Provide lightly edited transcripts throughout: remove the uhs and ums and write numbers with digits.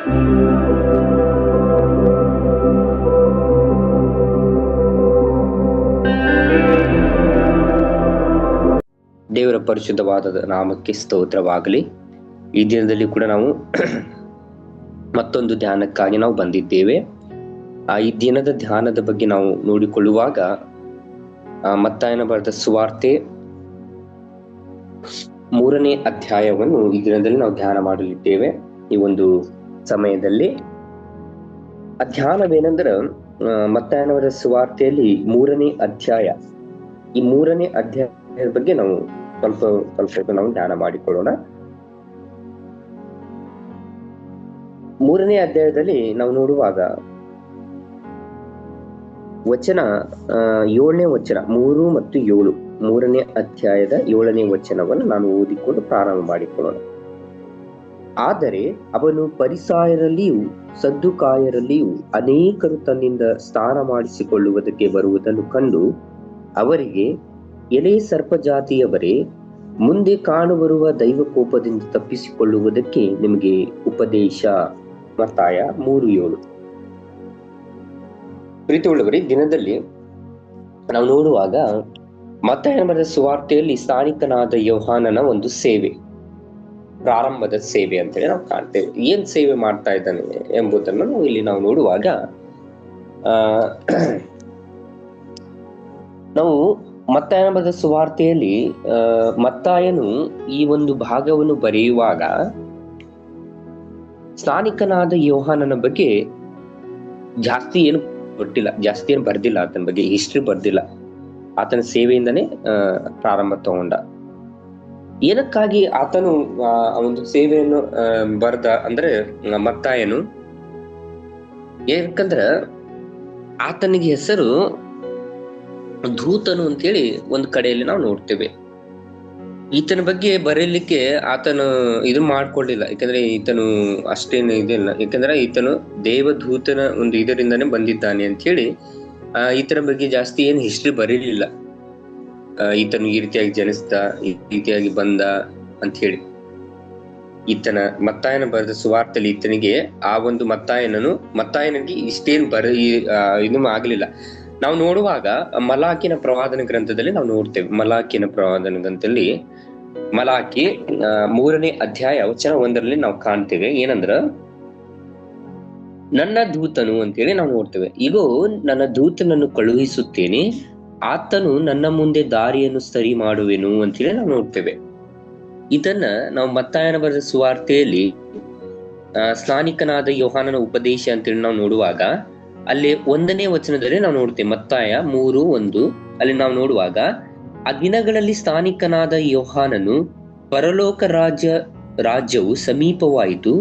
ದೇವರ ಪರಿಶುದ್ಧವಾದ ನಾಮಕ್ಕೆ ಸ್ತೋತ್ರವಾಗಲಿ. ಈ ದಿನದಲ್ಲಿ ಕೂಡ ನಾವು ಮತ್ತೊಂದು ಧ್ಯಾನಕ್ಕಾಗಿ ನಾವು ಬಂದಿದ್ದೇವೆ. ಈ ದಿನದ ಧ್ಯಾನದ ಬಗ್ಗೆ ನಾವು ನೋಡಿಕೊಳ್ಳುವಾಗ ಮತ್ತಾಯನ ಬರೆದ ಸುವಾರ್ತೆ 3ನೇ ಅಧ್ಯಾಯವನ್ನು ಈ ದಿನದಲ್ಲಿ ನಾವು ಧ್ಯಾನ ಮಾಡಲಿದ್ದೇವೆ. ಈ ಒಂದು ಸಮಯದಲ್ಲಿ ಧ್ಯಾನವೇನೆಂದ್ರೆ ಮತ್ತಾಯನ ಬರೆದ ಸುವಾರ್ತೆಯಲ್ಲಿ 3ನೇ ಅಧ್ಯಾಯ. ಈ 3ನೇ ಅಧ್ಯಾಯದ ಬಗ್ಗೆ ನಾವು ಸ್ವಲ್ಪ ನಾವು ಧ್ಯಾನ ಮಾಡಿಕೊಳ್ಳೋಣ. 3ನೇ ಅಧ್ಯಾಯದಲ್ಲಿ ನಾವು ನೋಡುವಾಗ ವಚನ 7ನೇ ವಚನ 3 ಮತ್ತು 7, 3ನೇ ಅಧ್ಯಾಯದ 7ನೇ ವಚನವನ್ನು ನಾನು ಓದಿಕೊಂಡು ಪ್ರಾರಂಭ ಮಾಡಿಕೊಳ್ಳೋಣ. ಆದರೆ ಅವನು ಫರಿಸಾಯರಲ್ಲಿಯೂ ಸದ್ದುಕಾಯರಲ್ಲಿಯೂ ಅನೇಕರು ತನ್ನಿಂದ ಸ್ನಾನ ಮಾಡಿಸಿಕೊಳ್ಳುವುದಕ್ಕೆ ಬರುವುದನ್ನು ಕಂಡು ಅವರಿಗೆ, ಎಲೆ ಸರ್ಪಜಾತಿಯವರೇ, ಮುಂದೆ ಕಾಣಬರುವ ದೈವಕೋಪದಿಂದ ತಪ್ಪಿಸಿಕೊಳ್ಳುವುದಕ್ಕೆ ನಿಮಗೆ ಉಪದೇಶ. ಮತ್ತಾಯ 3:7. ಪ್ರೀತಿಯುಳ್ಳವರೇ, ದಿನದಲ್ಲಿ ನಾವು ನೋಡುವಾಗ ಮತ್ತಾಯನ ಬರೆದ ಸುವಾರ್ತೆಯಲ್ಲಿ ಸ್ಥಾನಿಕನಾದ ಯೋಹಾನನ ಒಂದು ಸೇವೆ, ಪ್ರಾರಂಭದ ಸೇವೆ ಅಂತೇಳಿ ನಾವು ಕಾಣ್ತೇವೆ. ಏನ್ ಸೇವೆ ಮಾಡ್ತಾ ಇದ್ದಾನೆ ಎಂಬುದನ್ನು ಇಲ್ಲಿ ನಾವು ನೋಡುವಾಗ ನಾವು ಮತ್ತಾಯನ ಬರೆದ ಸುವಾರ್ತೆಯಲ್ಲಿ ಮತ್ತಾಯನು ಈ ಒಂದು ಭಾಗವನ್ನು ಬರೆಯುವಾಗ ಸ್ಥಾನಿಕನಾದ ಯೋಹಾನನ ಬಗ್ಗೆ ಜಾಸ್ತಿ ಏನು ಬರ್ದಿಲ್ಲ. ಆತನ ಬಗ್ಗೆ ಹಿಸ್ಟ್ರಿ ಬರ್ದಿಲ್ಲ. ಆತನ ಸೇವೆಯಿಂದನೇ ಪ್ರಾರಂಭ ತಗೊಂಡ. ಏನಕ್ಕಾಗಿ ಆತನು ಒಂದು ಸೇವೆಯನ್ನು ಬರ್ದ ಅಂದ್ರೆ ಮತ್ತಾಯನು, ಯಾಕಂದ್ರ ಆತನಿಗೆ ಹೆಸರು ದೂತನು ಅಂತೇಳಿ ಒಂದು ಕಡೆಯಲ್ಲಿ ನಾವು ನೋಡ್ತೇವೆ. ಈತನ ಬಗ್ಗೆ ಬರೀಲಿಕ್ಕೆ ಆತನು ಇದು ಮಾಡ್ಕೊಳ್ಳಿಲ್ಲ, ಯಾಕಂದ್ರೆ ಈತನು ಅಷ್ಟೇನು ಇದಿಲ್ಲ. ಯಾಕಂದ್ರೆ ಈತನು ದೇವದೂತನ ಒಂದು ಇದರಿಂದಾನೇ ಬಂದಿದ್ದಾನೆ ಅಂತ ಹೇಳಿ ಈತನ ಬಗ್ಗೆ ಜಾಸ್ತಿ ಏನು ಹಿಸ್ಟ್ರಿ ಬರೀಲಿಲ್ಲ. ಈತನು ಈ ರೀತಿಯಾಗಿ ಜನಿಸ್ದ, ಈ ರೀತಿಯಾಗಿ ಬಂದ ಅಂತ ಹೇಳಿ ಈತನ ಮತ್ತಾಯನ ಬರೆದ ಸುವಾರ್ತೆಯಲ್ಲಿ ಈತನಿಗೆ ಆ ಒಂದು ಮತ್ತಾಯನಿಗೆ ಇಷ್ಟೇನು ಇದು ಆಗ್ಲಿಲ್ಲ. ನಾವು ನೋಡುವಾಗ ಮಲಾಕಿನ ಪ್ರವಾದನ ಗ್ರಂಥದಲ್ಲಿ ನಾವು ನೋಡ್ತೇವೆ. ಮಲಾಕಿನ ಪ್ರವಾದನ ಗ್ರಂಥದಲ್ಲಿ ಮಲಾಕಿ 3ನೇ ಅಧ್ಯಾಯ ವಚನ 1ರಲ್ಲಿ ನಾವು ಕಾಣ್ತೇವೆ. ಏನಂದ್ರ, ನನ್ನ ದೂತನು ಅಂತೇಳಿ ನಾವು ನೋಡ್ತೇವೆ. ಈಗ ನನ್ನ ದೂತನನ್ನು ಕಳುಹಿಸುತ್ತೇನೆ, ಆತನು ನನ್ನ ಮುಂದೆ ದಾರಿಯನ್ನು ಸರಿ ಮಾಡುವೆನು ಅಂತೇಳಿ ನಾವು ನೋಡ್ತೇವೆ. ಇದನ್ನ ನಾವು ಮತ್ತಾಯನ ಬರೆದ ಸುವಾರ್ತೆಯಲ್ಲಿ ಸ್ನಾನಿಕನಾದ ಯೋಹಾನನ ಉಪದೇಶ ಅಂತೇಳಿ ನಾವು ನೋಡುವಾಗ ಅಲ್ಲಿ 1ನೇ ವಚನದಲ್ಲಿ ನಾವು ನೋಡ್ತೇವೆ. ಮತ್ತಾಯ 3:1 ಅಲ್ಲಿ ನಾವು ನೋಡುವಾಗ, ಆ ದಿನಗಳಲ್ಲಿ ಸ್ಥಾನಿಕನಾದ ಯೋಹಾನನು, ಪರಲೋಕ ರಾಜ್ಯವು ಸಮೀಪವಾಯಿತು,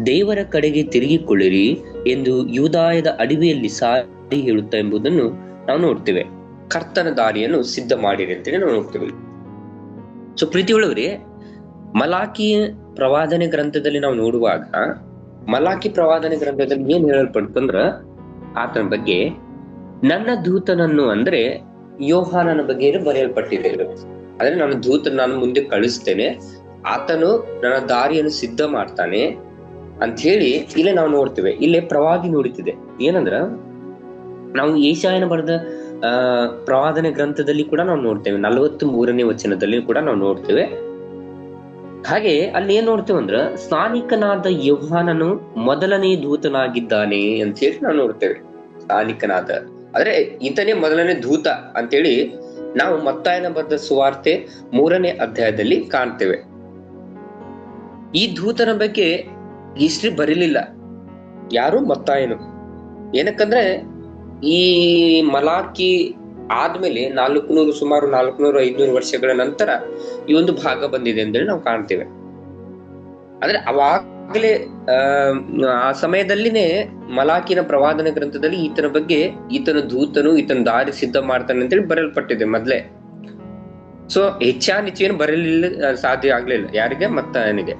ದೇವರ ಕಡೆಗೆ ತಿರುಗಿಕೊಳ್ಳಿರಿ ಎಂದು ಯೂದಾಯದ ಅಡವಿಯಲ್ಲಿ ಸಾರಿ ಹೇಳುತ್ತಾ ಎಂಬುದನ್ನು ನಾವು ನೋಡ್ತೇವೆ. ಕರ್ತನ ದಾರಿಯನ್ನು ಸಿದ್ಧ ಮಾಡಿರಿ ಅಂತೇಳಿ ನಾವು ನೋಡ್ತೇವೆ. ಸೊ ಪ್ರೀತಿಯುಳ್ಳವರೇ, ಮಲಾಕಿ ಪ್ರವಾದನೆ ಗ್ರಂಥದಲ್ಲಿ ನಾವು ನೋಡುವಾಗ ಮಲಾಕಿ ಪ್ರವಾದನೆ ಗ್ರಂಥದಲ್ಲಿ ಏನ್ ಹೇಳಲ್ಪಡ್ತಂದ್ರ ಆತನ ಬಗ್ಗೆ, ನನ್ನ ದೂತನನ್ನು ಅಂದ್ರೆ ಯೋಹಾನನ ಬಗ್ಗೆ ಬರೆಯಲ್ಪಟ್ಟಿದೆ. ಆದ್ರೆ ನನ್ನ ದೂತನ ನಾನು ಮುಂದೆ ಕಳಿಸ್ತೇನೆ, ಆತನು ನನ್ನ ದಾರಿಯನ್ನು ಸಿದ್ಧ ಮಾಡ್ತಾನೆ ಅಂತ ಹೇಳಿ ಇಲ್ಲೇ ನಾವು ನೋಡ್ತೇವೆ. ಇಲ್ಲೇ ಪ್ರವಾದಿ ನುಡಿತಿದೆ. ಏನಂದ್ರ, ನಾವು ಯೆಶಾಯನ ಬರೆದ ಪ್ರವಾದನೆ ಗ್ರಂಥದಲ್ಲಿ ಕೂಡ ನಾವು ನೋಡ್ತೇವೆ. 43ನೇ ವಚನದಲ್ಲಿ ಕೂಡ ನಾವು ನೋಡ್ತೇವೆ. ಹಾಗೆ ಅಲ್ಲಿ ಏನ್ ನೋಡ್ತೇವೆ ಅಂದ್ರ, ಸ್ಥಾನಿಕನಾದ ಯೋಹಾನನು ಮೊದಲನೇ ದೂತನಾಗಿದ್ದಾನೆ ಅಂತ ಹೇಳಿ ನಾವು ನೋಡ್ತೇವೆ. ಸ್ಥಾನಿಕನಾದ ಆದ್ರೆ ಈತನೇ ಮೊದಲನೇ ದೂತ ಅಂತೇಳಿ ನಾವು ಮತ್ತಾಯನ ಬರೆದ ಸುವಾರ್ತೆ 3ನೇ ಅಧ್ಯಾಯದಲ್ಲಿ ಕಾಣ್ತೇವೆ. ಈ ದೂತನ ಬಗ್ಗೆ ಹಿಸ್ಟ್ರಿ ಬರೀಲಿಲ್ಲ ಯಾರು? ಮತ್ತಾಯನು. ಏನಕ್ಕಂದ್ರೆ ಈ ಮಲಾಕಿ ಆದ್ಮೇಲೆ ಸುಮಾರು 400-500 ವರ್ಷಗಳ ನಂತರ ಈ ಒಂದು ಭಾಗ ಬಂದಿದೆ ಅಂತೇಳಿ ನಾವು ಕಾಣ್ತೇವೆ. ಅಂದ್ರೆ ಅವಾಗಲೇ ಆ ಸಮಯದಲ್ಲಿನೇ ಮಲಾಕಿನ ಪ್ರವಾದನ ಗ್ರಂಥದಲ್ಲಿ ಈತನ ಬಗ್ಗೆ, ಈತನ ದೂತನು ಈತನ ದಾರಿ ಸಿದ್ಧ ಮಾಡ್ತಾನೆ ಅಂತೇಳಿ ಬರೆಯಲ್ಪಟ್ಟಿದೆ ಮೊದ್ಲೇ. ಸೊ ಹೆಚ್ಚೇನು ಬರಲಿಲ್ಲ, ಸಾಧ್ಯ ಆಗ್ಲಿಲ್ಲ ಯಾರಿಗೆ? ಮತ್ತಾಯನಿಗೆ.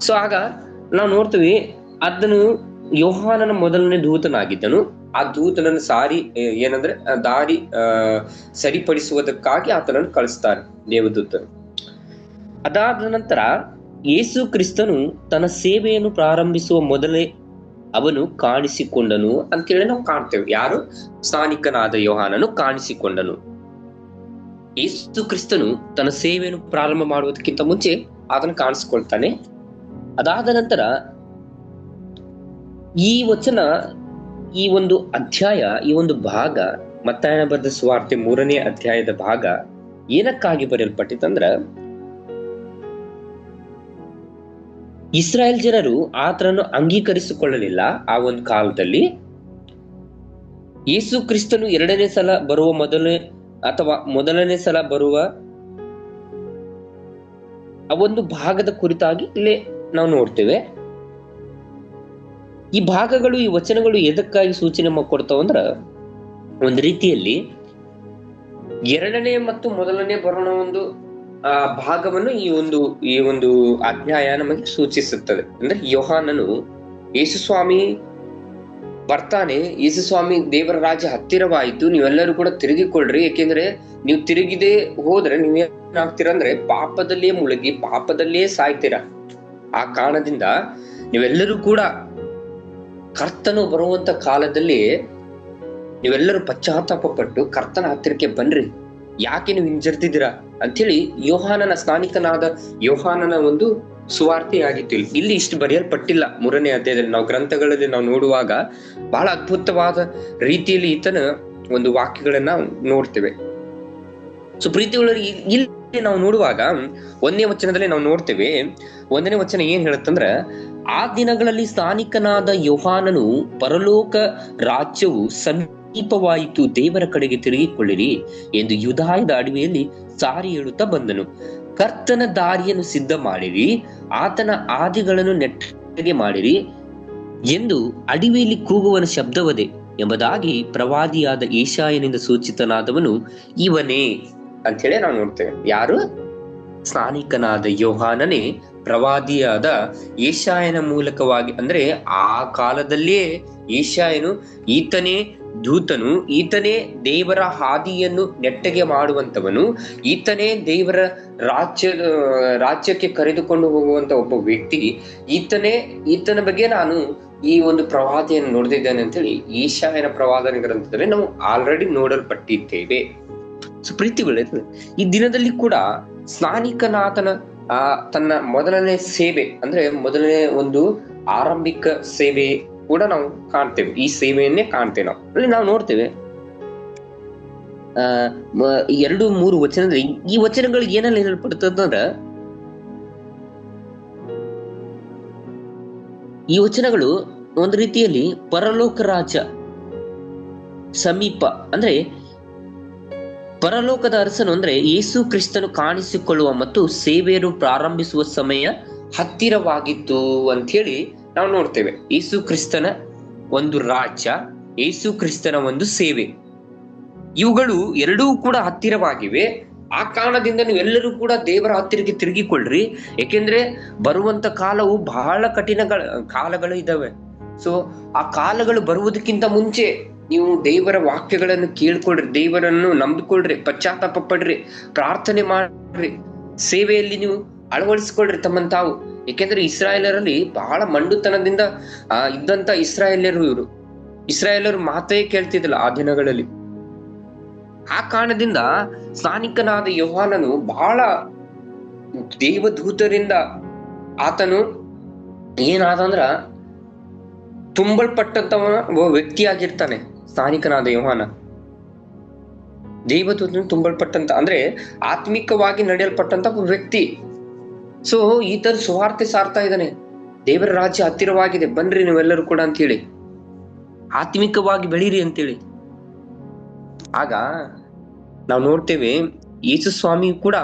ಸೊ ಆಗ ನಾವು ನೋಡ್ತೀವಿ, ಅದನ್ನು ಯೋಹಾನನ ಮೊದಲನೇ ದೂತನಾಗಿದ್ದನು. ಆ ದೂತನನ್ನು ಏನಂದ್ರೆ ದಾರಿ ಸರಿಪಡಿಸುವುದಕ್ಕಾಗಿ ಆತನನ್ನು ಕಳಿಸ್ತಾರೆ ದೇವದೂತನು. ಅದಾದ ನಂತರ ಯೇಸು ಕ್ರಿಸ್ತನು ತನ್ನ ಸೇವೆಯನ್ನು ಪ್ರಾರಂಭಿಸುವ ಅವನು ಕಾಣಿಸಿಕೊಂಡನು ಅಂತೇಳಿ ನಾವು ಕಾಣ್ತೇವೆ. ಯಾರು? ಸ್ನಾನಿಕನಾದ ಯೋಹಾನನು ಕಾಣಿಸಿಕೊಂಡನು. ಯೇಸು ಕ್ರಿಸ್ತನು ತನ್ನ ಸೇವೆಯನ್ನು ಪ್ರಾರಂಭ ಮಾಡುವುದಕ್ಕಿಂತ ಮುಂಚೆ ಅದನ್ನು ಕಾಣಿಸ್ಕೊಳ್ತಾನೆ. ಅದಾದ ನಂತರ ಈ ವಚನ, ಈ ಒಂದು ಅಧ್ಯಾಯ, ಈ ಒಂದು ಭಾಗ, ಮತ್ತಾಯನ ಬರೆದ ಸುವಾರ್ತೆ 3ನೇ ಅಧ್ಯಾಯದ ಭಾಗ ಏನಕ್ಕಾಗಿ ಬರೆಯಲ್ಪಟ್ಟಿತಂದ್ರ, ಇಸ್ರಾಯೇಲ್ ಜನರು ಆತನನ್ನು ಅಂಗೀಕರಿಸಿಕೊಳ್ಳಲಿಲ್ಲ. ಆ ಒಂದು ಕಾಲದಲ್ಲಿ ಯೇಸು ಕ್ರಿಸ್ತನು ಎರಡನೇ ಸಲ ಬರುವ ಮೊದಲನೇ ಸಲ ಬರುವ ಆ ಒಂದು ಭಾಗದ ಕುರಿತಾಗಿ ಇಲ್ಲೇ ನಾವು ನೋಡ್ತೇವೆ. ಈ ಭಾಗಗಳು, ಈ ವಚನಗಳು ಎದಕ್ಕಾಗಿ ಸೂಚನೆ ಕೊಡ್ತಾವಂದ್ರ, ಒಂದು ರೀತಿಯಲ್ಲಿ ಎರಡನೇ ಮತ್ತು ಮೊದಲನೇ ಬರೋಣ ಒಂದು ಭಾಗವನ್ನು ಈ ಒಂದು ಅಧ್ಯಾಯ ನಮಗೆ ಸೂಚಿಸುತ್ತದೆ. ಅಂದ್ರೆ ಯೋಹಾನನು ಯೇಸು ಸ್ವಾಮಿ ಬರ್ತಾನೆ, ಯೇಸು ಸ್ವಾಮಿ ದೇವರ ರಾಜ್ಯ ಹತ್ತಿರವಾಯಿತು, ನೀವೆಲ್ಲರೂ ಕೂಡ ತಿರುಗಿಕೊಳ್ಳ್ರಿ, ಏಕೆಂದ್ರೆ ನೀವು ತಿರುಗಿದೇ ಹೋದ್ರೆ ನೀವೇನಾಗ್ತೀರ ಅಂದ್ರೆ ಪಾಪದಲ್ಲಿಯೇ ಮುಳುಗಿ ಪಾಪದಲ್ಲಿಯೇ ಸಾಯ್ತೀರ. ಆ ಕಾರಣದಿಂದ ನೀವೆಲ್ಲರೂ ಕೂಡ ಕರ್ತನು ಬರುವಂತ ಕಾಲದಲ್ಲಿ ನೀವೆಲ್ಲರೂ ಪಶ್ಚಾತ್ತಾಪ ಪಟ್ಟು ಕರ್ತನ ಹತ್ತಿರಕ್ಕೆ ಬನ್ರಿ, ಯಾಕೆ ನೀವು ಹಿಂಜರ್ತಿದ್ದೀರಾ ಅಂತೇಳಿ ಯೋಹಾನನ, ಸ್ನಾನಿಕನಾದ ಯೋಹಾನನ ಒಂದು ಸುವಾರ್ತೆ ಆಗಿತ್ತು. ಇಲ್ಲಿ ಇಷ್ಟು ಬರೆಯಲ್ಪಟ್ಟಿಲ್ಲ 3ನೇ ಅಧ್ಯಾಯದಲ್ಲಿ. ನಾವು ಗ್ರಂಥಗಳಲ್ಲಿ ನಾವು ನೋಡುವಾಗ ಬಹಳ ಅದ್ಭುತವಾದ ರೀತಿಯಲ್ಲಿ ಈತನ ಒಂದು ವಾಕ್ಯಗಳನ್ನ ನೋಡ್ತೇವೆ. ಸೊ ಪ್ರೀತಿಗಳಲ್ಲಿ ಇಲ್ಲಿ ನಾವು ನೋಡುವಾಗ 1ನೇ ವಚನದಲ್ಲಿ ನಾವು ನೋಡ್ತೇವೆ. 1ನೇ ವಚನ ಏನ್ ಹೇಳುತ್ತಂದ್ರ, ಆ ದಿನಗಳಲ್ಲಿ ಸ್ನಾನಿಕನಾದ ಯೋಹಾನನು ಪರಲೋಕ ರಾಜ್ಯವು ಸಮೀಪವಾಯಿತು, ದೇವರ ಕಡೆಗೆ ತಿರುಗಿಕೊಳ್ಳಿರಿ ಎಂದು ಯೂದಾಯದ ಅಡವಿಯಲ್ಲಿ ಸಾರಿ ಹೇಳುತ್ತಾ ಬಂದನು. ಕರ್ತನ ದಾರಿಯನ್ನು ಸಿದ್ಧ ಮಾಡಿರಿ, ಆತನ ಆದಿಗಳನ್ನು ನೆಟ್ಟಗೆ ಮಾಡಿರಿ ಎಂದು ಅಡವಿಯಲ್ಲಿ ಕೂಗುವನ ಶಬ್ದವದೆ ಎಂಬುದಾಗಿ ಪ್ರವಾದಿಯಾದ ಯೆಶಾಯನಿಂದ ಸೂಚಿತನಾದವನು ಇವನೇ ಅಂತ ಹೇಳಿ ನಾವು ನೋಡ್ತೇವೆ. ಯಾರು? ಸ್ನಾನಿಕನಾದ ಯೋಹಾನನೇ ಪ್ರವಾದಿಯಾದ ಯೆಶಾಯನ ಮೂಲಕವಾಗಿ, ಅಂದ್ರೆ ಆ ಕಾಲದಲ್ಲಿಯೇ ಯೆಶಾಯನು ಈತನೇ ದೂತನು, ಈತನೇ ದೇವರ ಹಾದಿಯನ್ನು ನೆಟ್ಟಗೆ ಮಾಡುವಂತವನು, ಈತನೇ ದೇವರ ರಾಜ್ಯಕ್ಕೆ ಕರೆದುಕೊಂಡು ಹೋಗುವಂತ ಒಬ್ಬ ವ್ಯಕ್ತಿ, ಈತನ ಬಗ್ಗೆ ನಾನು ಈ ಒಂದು ಪ್ರವಾದಿಯನ್ನು ನೋಡ್ತಿದ್ದೇನೆ ಅಂತೇಳಿ ಯೆಶಾಯನ ಪ್ರವಾದನ ಗ್ರಂಥದಲ್ಲಿ ನಾವು ಆಲ್ರೆಡಿ ನೋಡಲ್ಪಟ್ಟಿದ್ದೇವೆ. ಸೊ ಪ್ರೀತಿಗಳೇ, ಈ ದಿನದಲ್ಲಿ ಕೂಡ ಸ್ನಾನಿಕನಾಥನ ತನ್ನ ಮೊದಲನೇ ಸೇವೆ, ಅಂದ್ರೆ ಮೊದಲನೇ ಒಂದು ಆರಂಭಿಕ ಸೇವೆ ಕೂಡ ನಾವು ಕಾಣ್ತೇವೆ. ಈ ಸೇವೆಯನ್ನೇ ಕಾಣ್ತೇವೆ ನಾವು. ಅಲ್ಲಿ ನಾವು ನೋಡ್ತೇವೆ 2-3 ವಚನದಲ್ಲಿ ಈ ವಚನಗಳು ಏನೆಲ್ಲ ಹೇಳಲ್ಪಡುತ್ತಂದ್ರ, ಈ ವಚನಗಳು ಒಂದು ರೀತಿಯಲ್ಲಿ ಪರಲೋಕ ರಾಜ್ಯ ಸಮೀಪ, ಅಂದ್ರೆ ಪರಲೋಕದ ಅರಸನು ಅಂದ್ರೆ ಯೇಸು ಕ್ರಿಸ್ತನು ಕಾಣಿಸಿಕೊಳ್ಳುವ ಮತ್ತು ಸೇವೆಯನ್ನು ಪ್ರಾರಂಭಿಸುವ ಸಮಯ ಹತ್ತಿರವಾಗಿತ್ತು ಅಂತ ಹೇಳಿ ನಾವು ನೋಡ್ತೇವೆ. ಯೇಸು ಕ್ರಿಸ್ತನ ಒಂದು ರಾಜ್ಯ, ಯೇಸು ಕ್ರಿಸ್ತನ ಒಂದು ಸೇವೆ, ಇವುಗಳು ಎರಡೂ ಕೂಡ ಹತ್ತಿರವಾಗಿವೆ. ಆ ಕಾರಣದಿಂದ ನೀವೆಲ್ಲರೂ ಕೂಡ ದೇವರ ಹತ್ತಿರಕ್ಕೆ ತಿರುಗಿಕೊಳ್ಳ್ರಿ, ಏಕೆಂದ್ರೆ ಬರುವಂತ ಕಾಲವು ಬಹಳ ಕಠಿಣ ಕಾಲಗಳು ಇದ್ದಾವೆ. ಸೊ ಆ ಕಾಲಗಳು ಬರುವುದಕ್ಕಿಂತ ಮುಂಚೆ ನೀವು ದೇವರ ವಾಕ್ಯಗಳನ್ನು ಕೇಳ್ಕೊಳ್ರಿ, ದೇವರನ್ನು ನಂಬಿಕೊಳ್ಳ್ರಿ, ಪಶ್ಚಾತ್ತಾಪ ಪಡ್ರಿ, ಪ್ರಾರ್ಥನೆ ಮಾಡ್ರಿ, ಸೇವೆಯಲ್ಲಿ ನೀವು ಅಳವಡಿಸಿಕೊಳ್ಳ್ರಿ ತಮ್ಮನ್ನು ತಾವು. ಏಕೆಂದ್ರೆ ಇಸ್ರಾಯೇಲರಲ್ಲಿ ಬಹಳ ಮಂಡುತನದಿಂದ ಇದ್ದಂತ ಇಸ್ರಾಯೇಲರು ಮಾತೇ ಕೇಳ್ತಿದ್ದಿಲ್ಲ ಆ ದಿನಗಳಲ್ಲಿ. ಆ ಕಾರಣದಿಂದ ಸ್ನಾನಿಕನಾದ ಯೋಹಾನನು ಬಹಳ ದೇವದೂತರಿಂದ ಆತನು ಏನಾದಂದ್ರ ತುಂಬಲ್ಪಟ್ಟಂತ ವ್ಯಕ್ತಿಯಾಗಿರ್ತಾನೆ. ಸ್ನಾನಿಕನಾದ ಯೋಹಾನ ದೇವದೂತನು ತುಂಬಲ್ಪಟ್ಟಂತ, ಅಂದ್ರೆ ಆತ್ಮಿಕವಾಗಿ ನಡೆಯಲ್ಪಟ್ಟಂತ ವ್ಯಕ್ತಿ. ಸೊ ಈತನ ಸುವಾರ್ತೆ ಸಾರ್ತಾ ಇದ್ದಾನೆ, ದೇವರ ರಾಜ್ಯ ಹತ್ತಿರವಾಗಿದೆ, ಬನ್ರಿ ನೀವೆಲ್ಲರೂ ಕೂಡ ಅಂತ ಹೇಳಿ, ಆತ್ಮಿಕವಾಗಿ ಬೆಳೀರಿ ಅಂತೇಳಿ. ಆಗ ನಾವು ನೋಡ್ತೇವೆ ಯೇಸು ಸ್ವಾಮಿ ಕೂಡ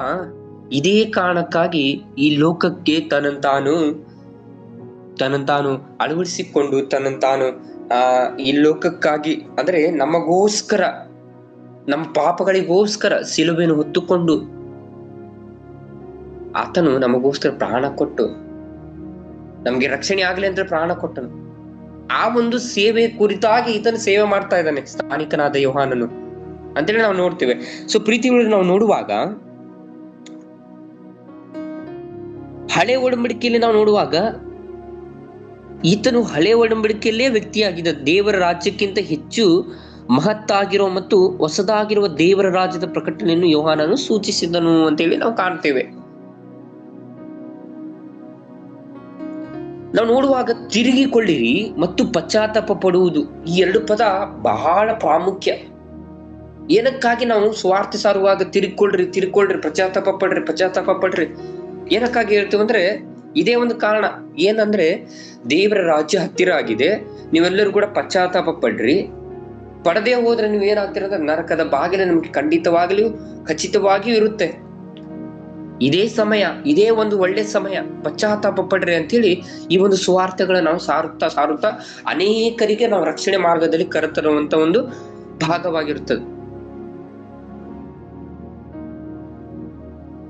ಇದೇ ಕಾರಣಕ್ಕಾಗಿ ಈ ಲೋಕಕ್ಕೆ ತನ್ನಂತಾನು ಅಳವಡಿಸಿಕೊಂಡು ತನ್ನಂತಾನು ಈ ಲೋಕಕ್ಕಾಗಿ, ಅಂದ್ರೆ ನಮಗೋಸ್ಕರ, ನಮ್ಮ ಪಾಪಗಳಿಗೋಸ್ಕರ ಸಿಲುಬೆಯನ್ನು ಹೊತ್ತುಕೊಂಡು ಆತನು ನಮಗೋಸ್ಕರ ಪ್ರಾಣ ಕೊಟ್ಟು ನಮ್ಗೆ ರಕ್ಷಣೆ ಆಗ್ಲಿ ಅಂತ ಪ್ರಾಣ ಕೊಟ್ಟನು. ಆ ಒಂದು ಸೇವೆ ಕುರಿತಾಗಿ ಈತನು ಸೇವೆ ಮಾಡ್ತಾ ಇದ್ದಾನೆ ಸ್ನಾನಿಕನಾದ ಯೋಹಾನನು ಅಂತೇಳಿ ನಾವು ನೋಡ್ತೇವೆ. ಸೊ ಪ್ರೀತಿಗಳಿಗೆ ನಾವು ನೋಡುವಾಗ ಹಳೆ ಒಡಂಬಡಿಕೆಯಲ್ಲಿ ನಾವು ನೋಡುವಾಗ ಈತನು ಹಳೆ ಒಡಂಬಡಿಕೆಯಲ್ಲೇ ವ್ಯಕ್ತಿಯಾಗಿದ್ದ ದೇವರ ರಾಜ್ಯಕ್ಕಿಂತ ಹೆಚ್ಚು ಮಹತ್ತಾಗಿರುವ ಮತ್ತು ಹೊಸದಾಗಿರುವ ದೇವರ ರಾಜ್ಯದ ಪ್ರಕಟಣೆಯನ್ನು ಯೋಹಾನನು ಸೂಚಿಸಿದನು ಅಂತೇಳಿ ನಾವು ಕಾಣ್ತೇವೆ. ನಾವು ನೋಡುವಾಗ ತಿರುಗಿಕೊಳ್ಳಿರಿ ಮತ್ತು ಪಶ್ಚಾತ್ತಾಪ ಪಡುವುದು, ಈ ಎರಡು ಪದ ಬಹಳ ಪ್ರಾಮುಖ್ಯ. ಏನಕ್ಕಾಗಿ ನಾವು ಸ್ವಾರ್ಥ ಸಾರುವಾಗ ತಿರುಗಿಕೊಳ್ಳ್ರಿ ಪಶ್ಚಾತ್ತಾಪ ಪಡ್ರಿ ಏನಕ್ಕಾಗಿ ಹೇಳ್ತೀವಿ ಅಂದ್ರೆ ಇದೇ ಒಂದು ಕಾರಣ. ಏನಂದ್ರೆ ದೇವರ ರಾಜ್ಯ ಹತ್ತಿರ ಆಗಿದೆ, ನೀವೆಲ್ಲರೂ ಕೂಡ ಪಶ್ಚಾತ್ತಾಪ ಪಡದೆ ಹೋದ್ರೆ ನೀವು ಏನಾಗ್ತೀರ ಅಂದ್ರೆ ನರಕದ ಬಾಗಿಲು ನಿಮ್ಗೆ ಖಚಿತವಾಗಿಯೂ ಇರುತ್ತೆ. ಇದೇ ಸಮಯ, ಇದೇ ಒಂದು ಒಳ್ಳೆ ಸಮಯ, ಪಶ್ಚಾತ್ತಾಪ ಪಡ್ರಿ ಅಂತೇಳಿ ಈ ಒಂದು ಸುವಾರ್ತೆಗಳನ್ನ ನಾವು ಸಾರುತ್ತಾ ಅನೇಕರಿಗೆ ನಾವು ರಕ್ಷಣೆ ಮಾರ್ಗದಲ್ಲಿ ಕರೆತರುವಂತ ಒಂದು ಭಾಗವಾಗಿರುತ್ತದೆ.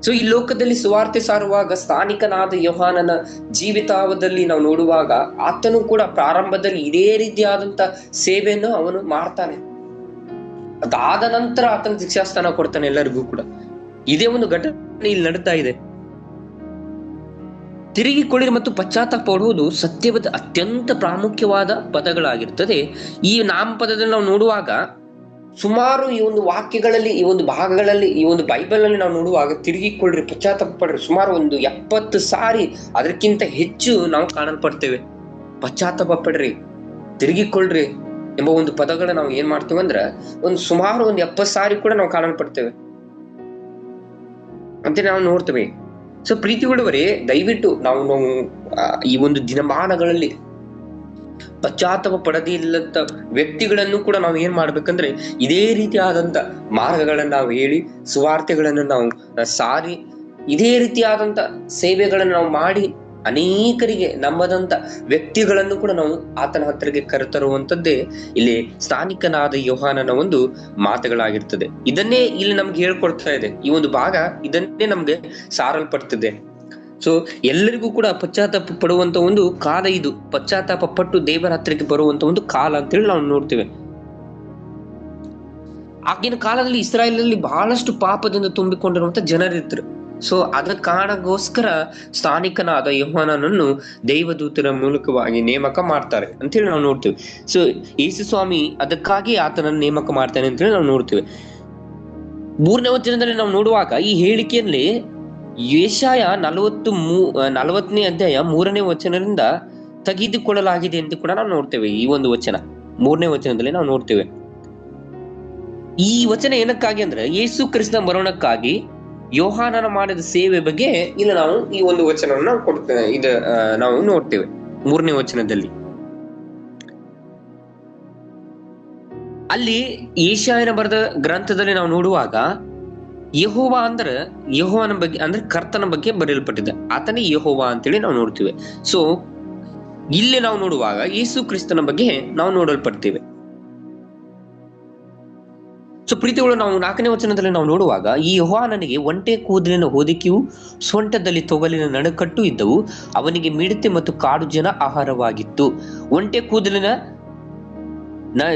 ಸೊ ಈ ಲೋಕದಲ್ಲಿ ಸುವಾರ್ತೆ ಸಾರುವಾಗ ಸ್ಥಾನಿಕನಾದ ಯೋಹಾನನ ಜೀವಿತಾವಧಿಯಲ್ಲಿ ನಾವು ನೋಡುವಾಗ ಆತನು ಕೂಡ ಪ್ರಾರಂಭದಲ್ಲಿ ಇದೇ ರೀತಿಯಾದಂತ ಸೇವೆಯನ್ನು ಅವನು ಮಾಡ್ತಾನೆ. ಅದಾದ ನಂತರ ಆತನ ಶಿಕ್ಷಾಸ್ಥಾನ ಕೊಡ್ತಾನೆ ಎಲ್ಲರಿಗೂ ಕೂಡ. ಇದೇ ಒಂದು ಘಟನೆ ಇಲ್ಲಿ ನಡೀತಾ ಇದೆ. ತಿರುಗಿಕೊಳ್ಳಿರಿ ಮತ್ತು ಪಶ್ಚಾತ್ತಾಪ ಪಡುವುದು ಸತ್ಯವಾದ ಅತ್ಯಂತ ಪ್ರಾಮುಖ್ಯವಾದ ಪದಗಳಾಗಿರ್ತದೆ. ಈ ನಾಮಪದದಲ್ಲಿ ನಾವು ನೋಡುವಾಗ ಸುಮಾರು ಈ ಒಂದು ವಾಕ್ಯಗಳಲ್ಲಿ, ಈ ಒಂದು ಭಾಗಗಳಲ್ಲಿ, ಈ ಒಂದು ಬೈಬಲ್ ನಲ್ಲಿ ನಾವು ನೋಡುವಾಗ ತಿರುಗಿಕೊಳ್ಳ್ರಿ ಪಶ್ಚಾತ್ತಾಪ ಪಡ್ರಿ ಸುಮಾರು ಒಂದು 70 ಸಾರಿ ಅದಕ್ಕಿಂತ ಹೆಚ್ಚು ನಾವು ಕಾಣಲ್ಪಡ್ತೇವೆ. ಪಶ್ಚಾತ್ತಾಪ ಪಡ್ರಿ, ತಿರುಗಿಕೊಳ್ಳ್ರಿ ಎಂಬ ಒಂದು ಪದಗಳನ್ನ ನಾವು ಏನ್ ಮಾಡ್ತೇವೆ ಅಂದ್ರೆ ಸುಮಾರು ಒಂದು 70 ಸಾರಿ ಕೂಡ ನಾವು ಕಾಣಲ್ಪಡ್ತೇವೆ ಅಂತ ನಾವು ನೋಡ್ತೇವೆ. ಸೊ ಪ್ರೀತಿಗೊಳ್ಳುವರೇ, ದಯವಿಟ್ಟು ನಾವು ಈ ಒಂದು ದಿನಮಾನಗಳಲ್ಲಿ ಪಶ್ಚಾತ್ತಾಪ ಪಡದೇ ಇಲ್ಲಂತ ವ್ಯಕ್ತಿಗಳನ್ನು ಕೂಡ ನಾವು ಏನ್ ಮಾಡ್ಬೇಕಂದ್ರೆ ಇದೇ ರೀತಿಯಾದಂತ ಮಾರ್ಗಗಳನ್ನ ನಾವು ಹೇಳಿ, ಸುವಾರ್ತೆಗಳನ್ನು ನಾವು ಸಾರಿ, ಇದೇ ರೀತಿಯಾದಂತ ಸೇವೆಗಳನ್ನು ನಾವು ಮಾಡಿ ಅನೇಕರಿಗೆ ನಂಬದಂತ ವ್ಯಕ್ತಿಗಳನ್ನು ಕೂಡ ನಾವು ಆತನ ಹತ್ತಿರಕ್ಕೆ ಕರೆತರುವಂತದ್ದೇ ಇಲ್ಲಿ ಸ್ಥಾನಿಕನಾದ ಯೋಹಾನನ ಒಂದು ಮಾತುಗಳಾಗಿರ್ತದೆ. ಇದನ್ನೇ ಇಲ್ಲಿ ನಮ್ಗೆ ಹೇಳ್ಕೊಡ್ತಾ ಇದೆ. ಈ ಒಂದು ಭಾಗ ಇದನ್ನೇ ನಮ್ಗೆ ಸಾರಲ್ಪಡ್ತಿದೆ. ಸೊ ಎಲ್ಲರಿಗೂ ಕೂಡ ಪಶ್ಚಾತ್ತಾಪ ಪಡುವಂತ ಒಂದು ಕಾಲ ಇದು. ಪಶ್ಚಾತ್ತಾಪ ಪಟ್ಟು ದೇವರ ಹತ್ತಿರಕ್ಕೆ ಬರುವಂತ ಒಂದು ಕಾಲ ಅಂತೇಳಿ ನಾವು ನೋಡ್ತೇವೆ. ಆಗಿನ ಕಾಲದಲ್ಲಿ ಇಸ್ರಾಯೇಲಲ್ಲಿ ಬಹಳಷ್ಟು ಪಾಪದಿಂದ ತುಂಬಿಕೊಂಡಿರುವಂತ ಜನರಿದ್ರು. ಸೊ ಅದರ ಕಾರಣಕ್ಕೋಸ್ಕರ ಸ್ಥಾನಿಕನಾದ ಯೋಹಾನನನ್ನು ದೈವದೂತರ ಮೂಲಕವಾಗಿ ನೇಮಕ ಮಾಡ್ತಾರೆ ಅಂತೇಳಿ ನಾವು ನೋಡ್ತೇವೆ. ಸೊ ಯೇಸು ಸ್ವಾಮಿ ಅದಕ್ಕಾಗಿ ಆತನನ್ನು ನೇಮಕ ಮಾಡ್ತಾನೆ ಅಂತೇಳಿ ನಾವು ನೋಡ್ತೇವೆ. 3ನೇ ವಚನದಲ್ಲಿ ನಾವು ನೋಡುವಾಗ ಈ ಹೇಳಿಕೆಯಲ್ಲಿ ಯೆಶಾಯ 40ನೇ ಅಧ್ಯಾಯ 3ನೇ ವಚನದಿಂದ ತೆಗೆದುಕೊಳ್ಳಲಾಗಿದೆ ಎಂದು ಕೂಡ ನಾವು ನೋಡ್ತೇವೆ. ಈ ಒಂದು ವಚನ 3ನೇ ವಚನದಲ್ಲಿ ನಾವು ನೋಡ್ತೇವೆ. ಈ ವಚನ ಏನಕ್ಕಾಗಿ ಅಂದ್ರೆ ಯೇಸು ಕ್ರಿಸ್ತನ ಮರಣಕ್ಕಾಗಿ ಯೋಹಾನನ ಮಾಡಿದ ಸೇವೆ ಬಗ್ಗೆ ಇಲ್ಲ ನಾವು ಈ ಒಂದು ವಚನವನ್ನು ನಾವು ನೋಡ್ತೇವೆ 3ನೇ ವಚನದಲ್ಲಿ. ಅಲ್ಲಿ ಯೆಶಾಯನ ಬರೆದ ಗ್ರಂಥದಲ್ಲಿ ನಾವು ನೋಡುವಾಗ ಯೆಹೋವ ಅಂದ್ರೆ ಯೆಹೋವನ ಬಗ್ಗೆ ಅಂದ್ರೆ ಕರ್ತನ ಬಗ್ಗೆ ಬರೆಯಲ್ಪಟ್ಟಿದೆ. ಆತನೇ ಯೆಹೋವ ಅಂತೇಳಿ ನಾವು ನೋಡ್ತೀವಿ. ಸೊ ಇಲ್ಲಿ ನಾವು ನೋಡುವಾಗ ಯೇಸು ಕ್ರಿಸ್ತನ ಬಗ್ಗೆ ನಾವು ನೋಡಲ್ಪಡ್ತೇವೆ. ಸೊ ಪ್ರೀತಿಗಳು, ನಾವು 4ನೇ ವಚನದಲ್ಲಿ ನಾವು ನೋಡುವಾಗ ಈ ಯೋಹಾನನಿಗೆ ಒಂಟೆ ಕೂದಲಿನ ಹೊದಿಕೆಯು ಸೊಂಟದಲ್ಲಿ ತೊಗಲಿನ ನಡುಕಟ್ಟು ಇದ್ದವು, ಅವನಿಗೆ ಮಿಡತೆ ಮತ್ತು ಕಾಡು ಜನ ಆಹಾರವಾಗಿತ್ತು. ಒಂಟೆ ಕೂದಲಿನ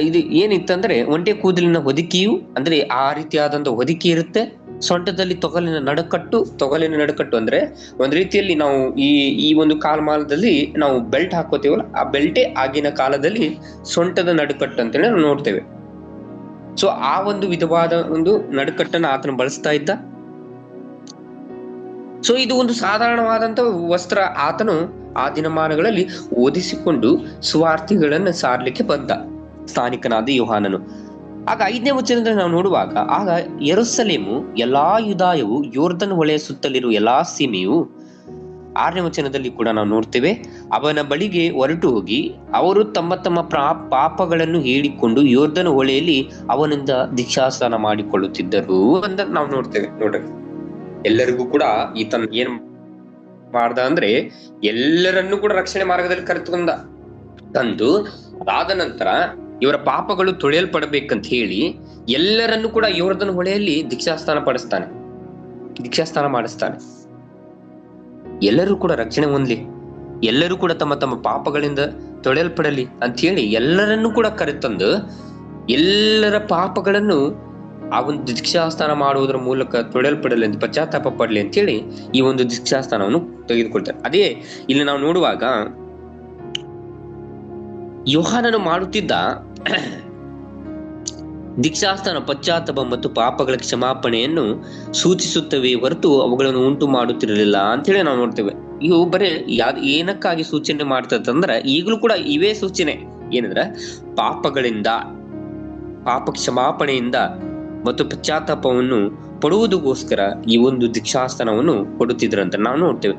ಇದು ಏನಿತ್ತಂದ್ರೆ ಒಂಟೆ ಕೂದಲಿನ ಹೊದಿಕೆಯು ಅಂದ್ರೆ ಆ ರೀತಿಯಾದಂತ ಹೊದಿಕೆ ಇರುತ್ತೆ. ಸೊಂಟದಲ್ಲಿ ತೊಗಲಿನ ನಡುಕಟ್ಟು ಅಂದ್ರೆ ಒಂದ್ ರೀತಿಯಲ್ಲಿ ನಾವು ಈ ಒಂದು ಕಾಲಮಾನದಲ್ಲಿ ನಾವು ಬೆಲ್ಟ್ ಹಾಕೋತೀವಲ್ಲ, ಆ ಬೆಲ್ಟೇ ಆಗಿನ ಕಾಲದಲ್ಲಿ ಸೊಂಟದ ನಡುಕಟ್ಟು ಅಂತೇಳಿ ನಾವು ನೋಡ್ತೇವೆ. ಸೊ ಆ ಒಂದು ವಿಧವಾದ ಒಂದು ನಡುಕಟ್ಟನ್ನು ಆತನು ಬಳಸ್ತಾ ಇದ್ದ. ಸೊ ಇದು ಒಂದು ಸಾಧಾರಣವಾದಂತ ವಸ್ತ್ರ ಆತನು ಆ ದಿನಮಾನಗಳಲ್ಲಿ ಓದಿಸಿಕೊಂಡು ಸುವಾರ್ತಿಗಳನ್ನ ಸಾರ್ಲಿಕ್ಕೆ ಬಂದ ಸ್ಥಾನಿಕನಾದ ಯೋಹಾನನು. ಆಗ 5ನೇ ವಚನದಲ್ಲಿ ನಾವು ನೋಡುವಾಗ ಆಗ ಯೆರೂಸಲೇಮು, ಎಲ್ಲಾ ಯೂದಾಯವು, ಯೋರ್ದನ್ ಹೊಳೆಯ ಸುತ್ತಲಿರುವ ಎಲ್ಲಾ ಸೀಮೆಯು, 6ನೇ ವಚನದಲ್ಲಿ ಕೂಡ ನಾವು ನೋಡ್ತೇವೆ, ಅವನ ಬಳಿಗೆ ಹೊರಟು ಹೋಗಿ ಅವರು ತಮ್ಮ ತಮ್ಮ ಪಾಪಗಳನ್ನು ಹೇಳಿಕೊಂಡು ಯೋರ್ದನ್ ಹೊಳೆಯಲ್ಲಿ ಅವನಿಂದ ದೀಕ್ಷಾಸ್ನಾನ ಮಾಡಿಕೊಳ್ಳುತ್ತಿದ್ದರು ಅಂತ ನಾವು ನೋಡ್ತೇವೆ. ನೋಡ್ರಿ, ಎಲ್ಲರಿಗೂ ಕೂಡ ಈತನ ಏನ್ ಮಾಡ್ದ ಅಂದ್ರೆ ಎಲ್ಲರನ್ನೂ ಕೂಡ ರಕ್ಷಣೆ ಮಾರ್ಗದಲ್ಲಿ ತಂದು ಅದಾದ ನಂತರ ಇವರ ಪಾಪಗಳು ತೊಳೆಯಲ್ಪಡಬೇಕಂತ ಹೇಳಿ ಎಲ್ಲರನ್ನೂ ಕೂಡ ಯೋರ್ದನ್ ಹೊಳೆಯಲ್ಲಿ ದೀಕ್ಷಾಸ್ನಾನ ಮಾಡಿಸ್ತಾನೆ. ಎಲ್ಲರೂ ಕೂಡ ರಕ್ಷಣೆ ಹೊಂದಲಿ, ಎಲ್ಲರೂ ಕೂಡ ತಮ್ಮ ತಮ್ಮ ಪಾಪಗಳಿಂದ ತೊಳೆಯಲ್ಪಡಲಿ ಅಂತ ಹೇಳಿ ಎಲ್ಲರನ್ನೂ ಕೂಡ ಕರೆತಂದು ಎಲ್ಲರ ಪಾಪಗಳನ್ನು ಆ ಒಂದು ದೀಕ್ಷಾಸ್ನಾನ ಮಾಡುವುದರ ಮೂಲಕ ತೊಳೆಯಲ್ಪಡಲಿ ಅಂತ, ಪಶ್ಚಾತ್ತಾಪ ಪಡಲಿ ಅಂತ ಹೇಳಿ ಈ ಒಂದು ದೀಕ್ಷಾಸ್ನಾನವನ್ನು ತೆಗೆದುಕೊಳ್ತಾರೆ. ಅದೇ ಇಲ್ಲಿ ನಾವು ನೋಡುವಾಗ ಯೋಹಾನನು ಮಾಡುತ್ತಿದ್ದ ದೀಕ್ಷಾಸ್ನಾನ ಪಶ್ಚಾತ್ತಾಪ ಮತ್ತು ಪಾಪಗಳ ಕ್ಷಮಾಪಣೆಯನ್ನು ಸೂಚಿಸುತ್ತವೆ ಹೊರತು ಅವುಗಳನ್ನು ಉಂಟು ಮಾಡುತ್ತಿರಲಿಲ್ಲ ಅಂತೇಳಿ ನಾವು ನೋಡ್ತೇವೆ. ಇವು ಬರೇ ಏನಕ್ಕಾಗಿ ಸೂಚನೆ ಮಾಡ್ತದಂದ್ರ ಈಗಲೂ ಕೂಡ ಇವೇ ಸೂಚನೆ ಏನಂದ್ರ ಪಾಪಗಳಿಂದ, ಪಾಪ ಕ್ಷಮಾಪಣೆಯಿಂದ ಮತ್ತು ಪಶ್ಚಾತ್ತಾಪವನ್ನು ಪಡುವುದಕ್ಕೋಸ್ಕರ ಈ ಒಂದು ದೀಕ್ಷಾಸ್ಥಾನವನ್ನು ಕೊಡುತ್ತಿದ್ರಂತ ನಾವು ನೋಡ್ತೇವೆ.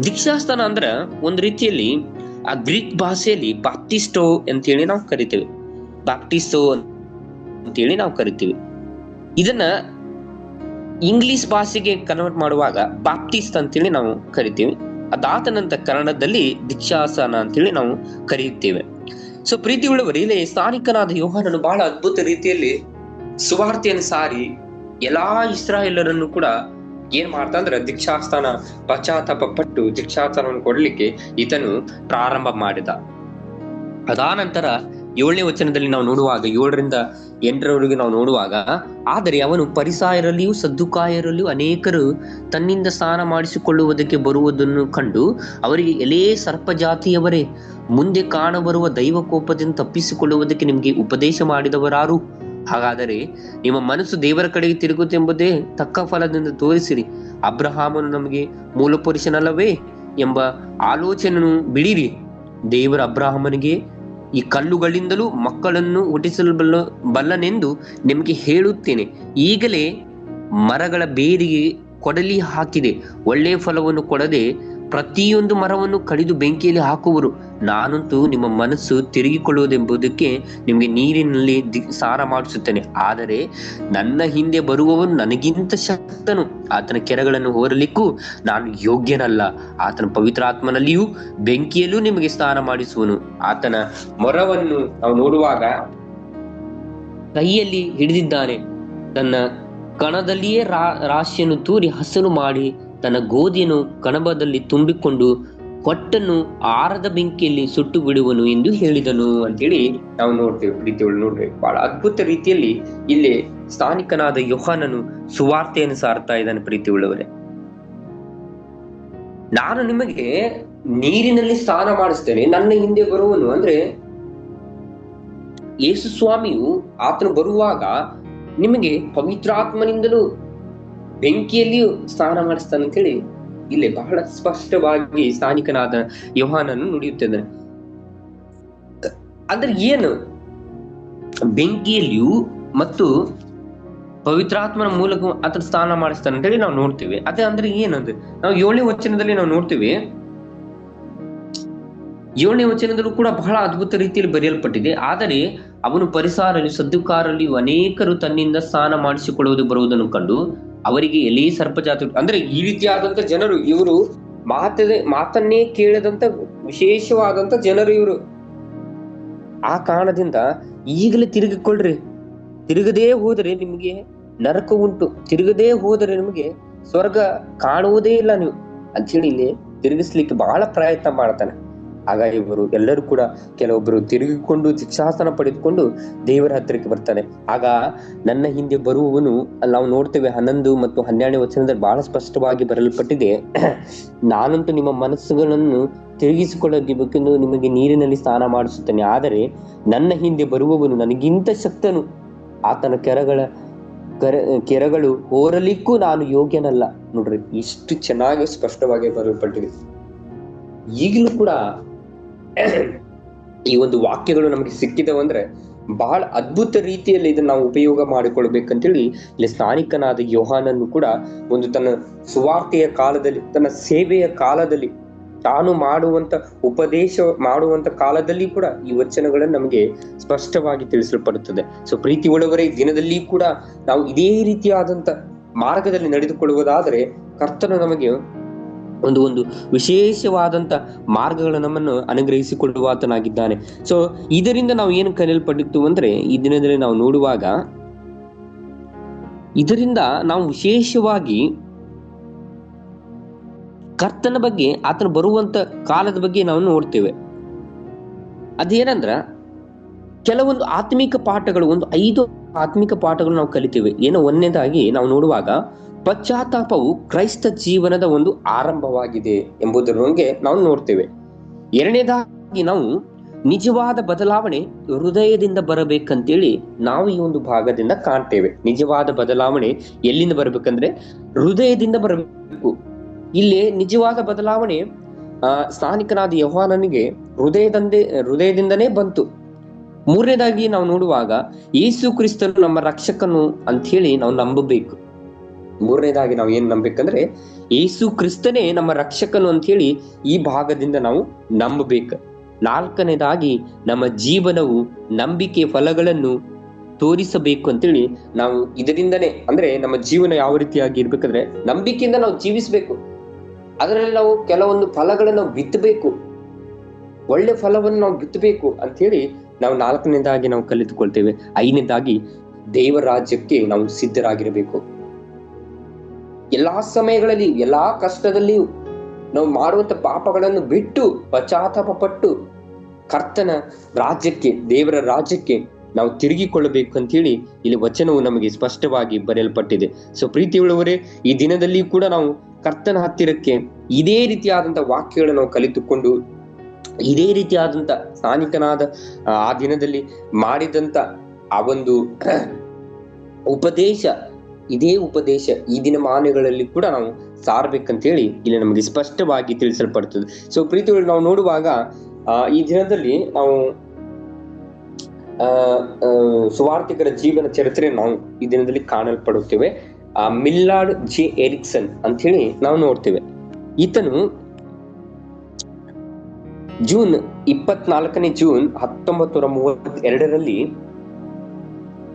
ದೀಕ್ಷಾಸ್ಥಾನ ಅಂದ್ರ ಒಂದ್ ರೀತಿಯಲ್ಲಿ ಆ ಗ್ರೀಕ್ ಭಾಷೆಯಲ್ಲಿ ಬಾಪ್ಟಿಸ್ಟೋ ಅಂತೇಳಿ ನಾವು ಕರಿತೇವೆ. ಬಾಪ್ಟಿಸ್ಟೋ ಅಂತೇಳಿ ನಾವು ಕರಿತೀವಿ. ಇದನ್ನ ಇಂಗ್ಲಿಷ್ ಭಾಷೆಗೆ ಕನ್ವರ್ಟ್ ಮಾಡುವಾಗ ಬಾಪ್ಟಿಸ್ಟ್ ಅಂತೇಳಿ ನಾವು ಕರಿತೀವಿ. ಅದಾದ ನಂತರ ಕನ್ನಡದಲ್ಲಿ ದೀಕ್ಷಾಸ್ಥಾನ ಅಂತೇಳಿ ನಾವು ಕರೆಯುತ್ತೇವೆ. ಸೊ ಪ್ರೀತಿ ಉಳ್ಳವರು, ಇಲ್ಲಿ ಸ್ಥಾನಿಕನಾದ ಯೋಹಾನನು ಬಹಳ ಅದ್ಭುತ ರೀತಿಯಲ್ಲಿ ಸುವಾರ್ತೆಯನ್ನು ಸಾರಿ ಎಲ್ಲಾ ಇಸ್ರಾಯೇಲರನ್ನು ಕೂಡ ಏನ್ ಮಾಡ್ತಾ ಅಂದ್ರೆ ದೀಕ್ಷಾಸ್ಥಾನ ಪಶ್ಚಾತ್ತಾಪ ಪಟ್ಟು ದೀಕ್ಷಾಸ್ಥಾನವನ್ನು ಕೊಡ್ಲಿಕ್ಕೆ ಈತನು ಪ್ರಾರಂಭ ಮಾಡಿದ. ಅದಾನಂತರ 7ನೇ ವಚನದಲ್ಲಿ ನಾವು ನೋಡುವಾಗ 7ರಿಂದ 8ರವರೆಗೆ ನಾವು ನೋಡುವಾಗ, ಆದರೆ ಅವನು ಫರಿಸಾಯರಲ್ಲಿಯೂ ಸದ್ದುಕಾಯರಲ್ಲಿಯೂ ಅನೇಕರು ತನ್ನಿಂದ ಸ್ನಾನ ಮಾಡಿಸಿಕೊಳ್ಳುವುದಕ್ಕೆ ಬರುವುದನ್ನು ಕಂಡು ಅವರಿಗೆ, ಎಲೇ ಸರ್ಪ ಜಾತಿಯವರೇ, ಮುಂದೆ ಕಾಣಬರುವ ದೈವ ಕೋಪದಿಂದ ತಪ್ಪಿಸಿಕೊಳ್ಳುವುದಕ್ಕೆ ನಿಮಗೆ ಉಪದೇಶ ಮಾಡಿದವರಾರು? ಹಾಗಾದರೆ ನಿಮ್ಮ ಮನಸ್ಸು ದೇವರ ಕಡೆಗೆ ತಿರುಗುತ್ತೆಂಬುದೇ ತಕ್ಕ ಫಲದಿಂದ ತೋರಿಸಿರಿ. ಅಬ್ರಹಾಮನು ನಮಗೆ ಮೂಲ ಪುರುಷನಲ್ಲವೇ ಎಂಬ ಆಲೋಚನೆಯನ್ನು ಬಿಡಿರಿ. ದೇವರ ಅಬ್ರಹಾಮನಿಗೆ ಈ ಕಲ್ಲುಗಳಿಂದಲೂ ಮಕ್ಕಳನ್ನು ಹುಟ್ಟಿಸಲು ಬಲ್ಲನೆಂದು ನಿಮಗೆ ಹೇಳುತ್ತೇನೆ. ಈಗಲೇ ಮರಗಳ ಬೇರಿಗೆ ಕೊಡಲಿ ಹಾಕಿದೆ, ಒಳ್ಳೆಯ ಫಲವನ್ನು ಕೊಡದೆ ಪ್ರತಿಯೊಂದು ಮರವನ್ನು ಕಡಿದು ಬೆಂಕಿಯಲ್ಲಿ ಹಾಕುವರು. ನಾನಂತೂ ನಿಮ್ಮ ಮನಸ್ಸು ತಿರುಗಿಕೊಳ್ಳುವುದೆಂಬುದಕ್ಕೆ ನಿಮಗೆ ನೀರಿನಲ್ಲಿ ಸ್ನಾನ ಮಾಡಿಸುತ್ತೇನೆ. ಆದರೆ ನನ್ನ ಹಿಂದೆ ಬರುವವನು ನನಗಿಂತ ಶಕ್ತನು, ಆತನ ಕೆರಗಳನ್ನು ಹೊರಲಿಕ್ಕೂ ನಾನು ಯೋಗ್ಯನಲ್ಲ. ಆತನ ಪವಿತ್ರಾತ್ಮನಲ್ಲಿಯೂ ಬೆಂಕಿಯಲ್ಲೂ ನಿಮಗೆ ಸ್ನಾನ ಮಾಡಿಸುವನು. ಆತನ ಮೊರವನ್ನು ನಾವು ನೋಡುವಾಗ ಕೈಯಲ್ಲಿ ಹಿಡಿದಿದ್ದಾನೆ, ತನ್ನ ಕಣದಲ್ಲಿಯೇ ರಾಶಿಯನ್ನು ತೂರಿ ಹಸನು ಮಾಡಿ ತನ್ನ ಗೋಧಿಯನ್ನು ಕಣಬದಲ್ಲಿ ತುಂಬಿಕೊಂಡು ಹೊಟ್ಟನ್ನು ಆರದ ಬೆಂಕಿಯಲ್ಲಿ ಸುಟ್ಟು ಬಿಡುವನು ಎಂದು ಹೇಳಿದನು ಅಂತೇಳಿ ನಾವು ನೋಡ್ತೇವೆ. ಪ್ರೀತಿಗಳು ನೋಡ್ರಿ, ಬಹಳ ಅದ್ಭುತ ರೀತಿಯಲ್ಲಿ ಇಲ್ಲಿ ಸ್ಥಾನಿಕನಾದ ಯೋಹಾನನು ಸುವಾರ್ತೆಯನ್ನು ಸಾರ್ತಾ ಇದ್ದಾನೆ. ಪ್ರೀತಿ ಉಳ್ಳವರೇ, ನಾನು ನಿಮಗೆ ನೀರಿನಲ್ಲಿ ಸ್ನಾನ ಮಾಡಿಸ್ತೇನೆ, ನನ್ನ ಹಿಂದೆ ಬರುವನು ಅಂದ್ರೆ ಯೇಸು ಸ್ವಾಮಿಯು ಆತನು ಬರುವಾಗ ನಿಮಗೆ ಪವಿತ್ರಾತ್ಮನಿಂದಲೂ ಬೆಂಕಿಯಲ್ಲಿಯೂ ಸ್ನಾನ ಮಾಡಿಸ್ತಾನೆ ಅಂತೇಳಿ ಇಲ್ಲಿ ಬಹಳ ಸ್ಪಷ್ಟವಾಗಿ ಸ್ಥಾನಿಕನಾದ ಯೋಹಾನನು ನುಡಿಯುತ್ತಿದ್ದಾನೆ. ಅಂದ್ರೆ ಏನು ಬೆಂಕಿಯಲ್ಲಿಯೂ ಮತ್ತು ಪವಿತ್ರಾತ್ಮನ ಮೂಲಕ ಆತನ ಸ್ನಾನ ಮಾಡಿಸ್ತಾನೆ ಅಂತೇಳಿ ನಾವು ನೋಡ್ತೀವಿ. ಅದೇ ಅಂದ್ರೆ ಏನಂದ್ರೆ ನಾವು 7ನೇ ವಚನದಲ್ಲಿ ನಾವು ನೋಡ್ತೀವಿ. 7ನೇ ವಚನದಲ್ಲೂ ಕೂಡ ಬಹಳ ಅದ್ಭುತ ರೀತಿಯಲ್ಲಿ ಬರೆಯಲ್ಪಟ್ಟಿದೆ. ಆದರೆ ಅವನು ಫರಿಸಾಯರಲ್ಲಿ ಸದ್ದುಕಾರಲ್ಲಿಯೂ ಅನೇಕರು ತನ್ನಿಂದ ಸ್ನಾನ ಮಾಡಿಸಿಕೊಳ್ಳುವುದು ಬರುವುದನ್ನು ಕಂಡು ಅವರಿಗೆ, ಎಲೇ ಸರ್ಪಜಾತಿ, ಅಂದ್ರೆ ಈ ರೀತಿಯಾದಂತ ಜನರು, ಇವರು ಮಾತನ್ನೇ ಕೇಳದಂತ ವಿಶೇಷವಾದಂತ ಜನರು ಇವರು. ಆ ಕಾರಣದಿಂದ ಈಗಲೇ ತಿರುಗಿಕೊಳ್ಳ್ರಿ, ತಿರುಗದೇ ಹೋದರೆ ನಿಮಗೆ ನರಕ ಉಂಟು, ತಿರುಗದೇ ಹೋದರೆ ನಿಮಗೆ ಸ್ವರ್ಗ ಕಾಣುವುದೇ ಇಲ್ಲ ನೀವು ಅಂತೇಳಿ ಇಲ್ಲಿ ತಿರುಗಿಸ್ಲಿಕ್ಕೆ ಬಹಳ ಪ್ರಯತ್ನ ಮಾಡ್ತಾನೆ. ಆಗ ಇವರು ಎಲ್ಲರೂ ಕೂಡ ಕೆಲವೊಬ್ಬರು ತಿರುಗಿಕೊಂಡು ದೀಕ್ಷಾಸನ ಪಡೆದುಕೊಂಡು ದೇವರ ಹತ್ತಿರಕ್ಕೆ ಬರ್ತಾನೆ. ಆಗ ನನ್ನ ಹಿಂದೆ ಬರುವವನು, ನಾವು ನೋಡ್ತೇವೆ 11 ಮತ್ತು 12ನೇ ವಚನದಲ್ಲಿ ಬಹಳ ಸ್ಪಷ್ಟವಾಗಿ ಬರೆಯಲ್ಪಟ್ಟಿದೆ, ನಾನಂತೂ ನಿಮ್ಮ ಮನಸ್ಸುಗಳನ್ನು ತಿರುಗಿಸಿಕೊಳ್ಳಬೇಕೆಂದು ನಿಮಗೆ ನೀರಿನಲ್ಲಿ ಸ್ನಾನ ಮಾಡಿಸುತ್ತೇನೆ. ಆದರೆ ನನ್ನ ಹಿಂದೆ ಬರುವವನು ನನಗಿಂತ ಶಕ್ತನು, ಆತನ ಕೆರಗಳು ಹೋರಲಿಕ್ಕೂ ನಾನು ಯೋಗ್ಯನಲ್ಲ. ನೋಡ್ರಿ, ಇಷ್ಟು ಚೆನ್ನಾಗಿ ಸ್ಪಷ್ಟವಾಗಿ ಬರೆಯಲ್ಪಟ್ಟಿದೆ. ಈಗಲೂ ಕೂಡ ಈ ಒಂದು ವಾಕ್ಯಗಳು ನಮಗೆ ಸಿಕ್ಕಿದವಂದ್ರೆ ಬಹಳ ಅದ್ಭುತ ರೀತಿಯಲ್ಲಿ ಇದನ್ನ ನಾವು ಉಪಯೋಗ ಮಾಡಿಕೊಳ್ಬೇಕಂತೇಳಿ ಇಲ್ಲಿ ಸ್ಥಾನಿಕನಾದ ಯೋಹಾನನು ಕೂಡ ಒಂದು ತನ್ನ ಸುವಾರ್ತೆಯ ಕಾಲದಲ್ಲಿ, ತನ್ನ ಸೇವೆಯ ಕಾಲದಲ್ಲಿ, ತಾನು ಮಾಡುವಂತ ಉಪದೇಶ ಮಾಡುವಂತ ಕಾಲದಲ್ಲಿ ಕೂಡ ಈ ವಚನಗಳನ್ನು ನಮಗೆ ಸ್ಪಷ್ಟವಾಗಿ ತಿಳಿಸಲ್ಪಡುತ್ತದೆ. ಸೊ ಪ್ರೀತಿ ಒಳವರೆ ದಿನದಲ್ಲಿ ಕೂಡ ನಾವು ಇದೇ ರೀತಿಯಾದಂತ ಮಾರ್ಗದಲ್ಲಿ ನಡೆದುಕೊಳ್ಳುವುದಾದರೆ ಕರ್ತನು ನಮಗೆ ಒಂದು ವಿಶೇಷವಾದಂತ ಮಾರ್ಗಗಳು ನಮ್ಮನ್ನು ಅನುಗ್ರಹಿಸಿಕೊಳ್ಳುವಾತನಾಗಿದ್ದಾನೆ. ಸೊ ಇದರಿಂದ ನಾವು ಏನು ಕಲಿಯಲ್ಪಟ್ಟಿತ್ತು ಅಂದ್ರೆ ಈ ದಿನದಲ್ಲಿ ನಾವು ನೋಡುವಾಗ, ಇದರಿಂದ ನಾವು ವಿಶೇಷವಾಗಿ ಕರ್ತನ ಬಗ್ಗೆ, ಆತನ ಬರುವಂತ ಕಾಲದ ಬಗ್ಗೆ ನಾವು ನೋಡ್ತೇವೆ. ಅದೇನಂದ್ರ ಕೆಲವೊಂದು ಆತ್ಮಿಕ ಪಾಠಗಳು, ಒಂದು 5 ಆತ್ಮಿಕ ಪಾಠಗಳು ನಾವು ಕಲಿತೇವೆ. ಏನೋ ಒಂದನೇದಾಗಿ ನಾವು ನೋಡುವಾಗ, ಪಶ್ಚಾತ್ತಾಪವು ಕ್ರೈಸ್ತ ಜೀವನದ ಒಂದು ಆರಂಭವಾಗಿದೆ ಎಂಬುದರ ಬಗ್ಗೆ ನಾವು ನೋಡ್ತೇವೆ. ಎರಡನೇದಾಗಿ ನಾವು ನಿಜವಾದ ಬದಲಾವಣೆ ಹೃದಯದಿಂದ ಬರಬೇಕಂತೇಳಿ ನಾವು ಈ ಒಂದು ಭಾಗದಿಂದ ಕಾಣ್ತೇವೆ. ನಿಜವಾದ ಬದಲಾವಣೆ ಎಲ್ಲಿಂದ ಬರ್ಬೇಕಂದ್ರೆ ಹೃದಯದಿಂದ ಬರಬೇಕು. ಇಲ್ಲಿ ನಿಜವಾದ ಬದಲಾವಣೆ ಸ್ನಾನಿಕನಾದ ಯೋಹಾನನಿಗೆ ಹೃದಯದಿಂದನೇ ಬಂತು. ಮೂರನೇದಾಗಿ ನಾವು ನೋಡುವಾಗ ಯೇಸು ಕ್ರಿಸ್ತನು ನಮ್ಮ ರಕ್ಷಕನು ಅಂತ ಹೇಳಿ ನಾವು ನಂಬಬೇಕು. ಮೂರನೇದಾಗಿ ನಾವು ಏನ್ ನಂಬಬೇಕಂದ್ರೆ ಯೇಸು ಕ್ರಿಸ್ತನೇ ನಮ್ಮ ರಕ್ಷಕನು ಅಂತ ಹೇಳಿ ಈ ಭಾಗದಿಂದ ನಾವು ನಂಬಬೇಕು. ನಾಲ್ಕನೇದಾಗಿ ನಮ್ಮ ಜೀವನವು ನಂಬಿಕೆ ಫಲಗಳನ್ನು ತೋರಿಸಬೇಕು ಅಂತೇಳಿ ನಾವು ಇದರಿಂದನೇ, ಅಂದ್ರೆ ನಮ್ಮ ಜೀವನ ಯಾವ ರೀತಿಯಾಗಿ ಇರ್ಬೇಕಂದ್ರೆ ನಂಬಿಕೆಯಿಂದ ನಾವು ಜೀವಿಸ್ಬೇಕು. ಅದರಲ್ಲಿ ನಾವು ಕೆಲವೊಂದು ಫಲಗಳನ್ನು ನಾವು ಬಿತ್ತಬೇಕು, ಒಳ್ಳೆ ಫಲವನ್ನು ನಾವು ಬಿತ್ತಬೇಕು ಅಂತ ಹೇಳಿ ನಾವು ನಾಲ್ಕನೇದಾಗಿ ನಾವು ಕಲಿತುಕೊಳ್ತೇವೆ. ಐದನೇದಾಗಿ ದೇವರ ರಾಜ್ಯಕ್ಕೆ ನಾವು ಸಿದ್ಧರಾಗಿರಬೇಕು. ಎಲ್ಲಾ ಸಮಯಗಳಲ್ಲಿ, ಎಲ್ಲಾ ಕಷ್ಟದಲ್ಲಿಯೂ ನಾವು ಮಾಡುವಂತ ಪಾಪಗಳನ್ನು ಬಿಟ್ಟು ಪಶ್ಚಾತ್ತಾಪ ಪಟ್ಟು ಕರ್ತನ ರಾಜ್ಯಕ್ಕೆ, ದೇವರ ರಾಜ್ಯಕ್ಕೆ ನಾವು ತಿರುಗಿಕೊಳ್ಳಬೇಕು ಅಂತ ಹೇಳಿ ಇಲ್ಲಿ ವಚನವು ನಮಗೆ ಸ್ಪಷ್ಟವಾಗಿ ಬರೆಯಲ್ಪಟ್ಟಿದೆ. ಸೊ ಪ್ರೀತಿಯುಳ್ಳವರೇ, ಈ ದಿನದಲ್ಲಿ ಕೂಡ ನಾವು ಕರ್ತನ ಹತ್ತಿರಕ್ಕೆ ಇದೇ ರೀತಿಯಾದಂತ ವಾಕ್ಯಗಳನ್ನು ನಾವು ಕಲಿತುಕೊಂಡು, ಇದೇ ರೀತಿಯಾದಂತ ಸ್ನಾನಿಕನಾದ ಆ ದಿನದಲ್ಲಿ ಮಾಡಿದಂತ ಆ ಒಂದು ಉಪದೇಶ, ಇದೇ ಉಪದೇಶ ಈ ದಿನಮಾನಗಳಲ್ಲಿ ಕೂಡ ನಾವು ಸಾರ್ಬೇಕಂತ ಹೇಳಿ ಇಲ್ಲಿ ನಮಗೆ ಸ್ಪಷ್ಟವಾಗಿ ತಿಳಿಸಲ್ಪಡ್ತದೆ. ಸೊ ಪ್ರೀತಿಗಳು, ನಾವು ನೋಡುವಾಗ ಈ ದಿನದಲ್ಲಿ ನಾವು ಸುವಾರ್ತಿಕರ ಜೀವನ ಚರಿತ್ರೆ ನಾವು ಈ ದಿನದಲ್ಲಿ ಕಾಣಲ್ಪಡುತ್ತೇವೆ. ಮಿಲ್ಲಾರ್ಡ್ ಜೆ ಎರಿಕ್ಸನ್ ಅಂತ ಹೇಳಿ ನಾವು ನೋಡ್ತೇವೆ. ಈತನು ಜೂನ್ 24 ಜೂನ್ 1932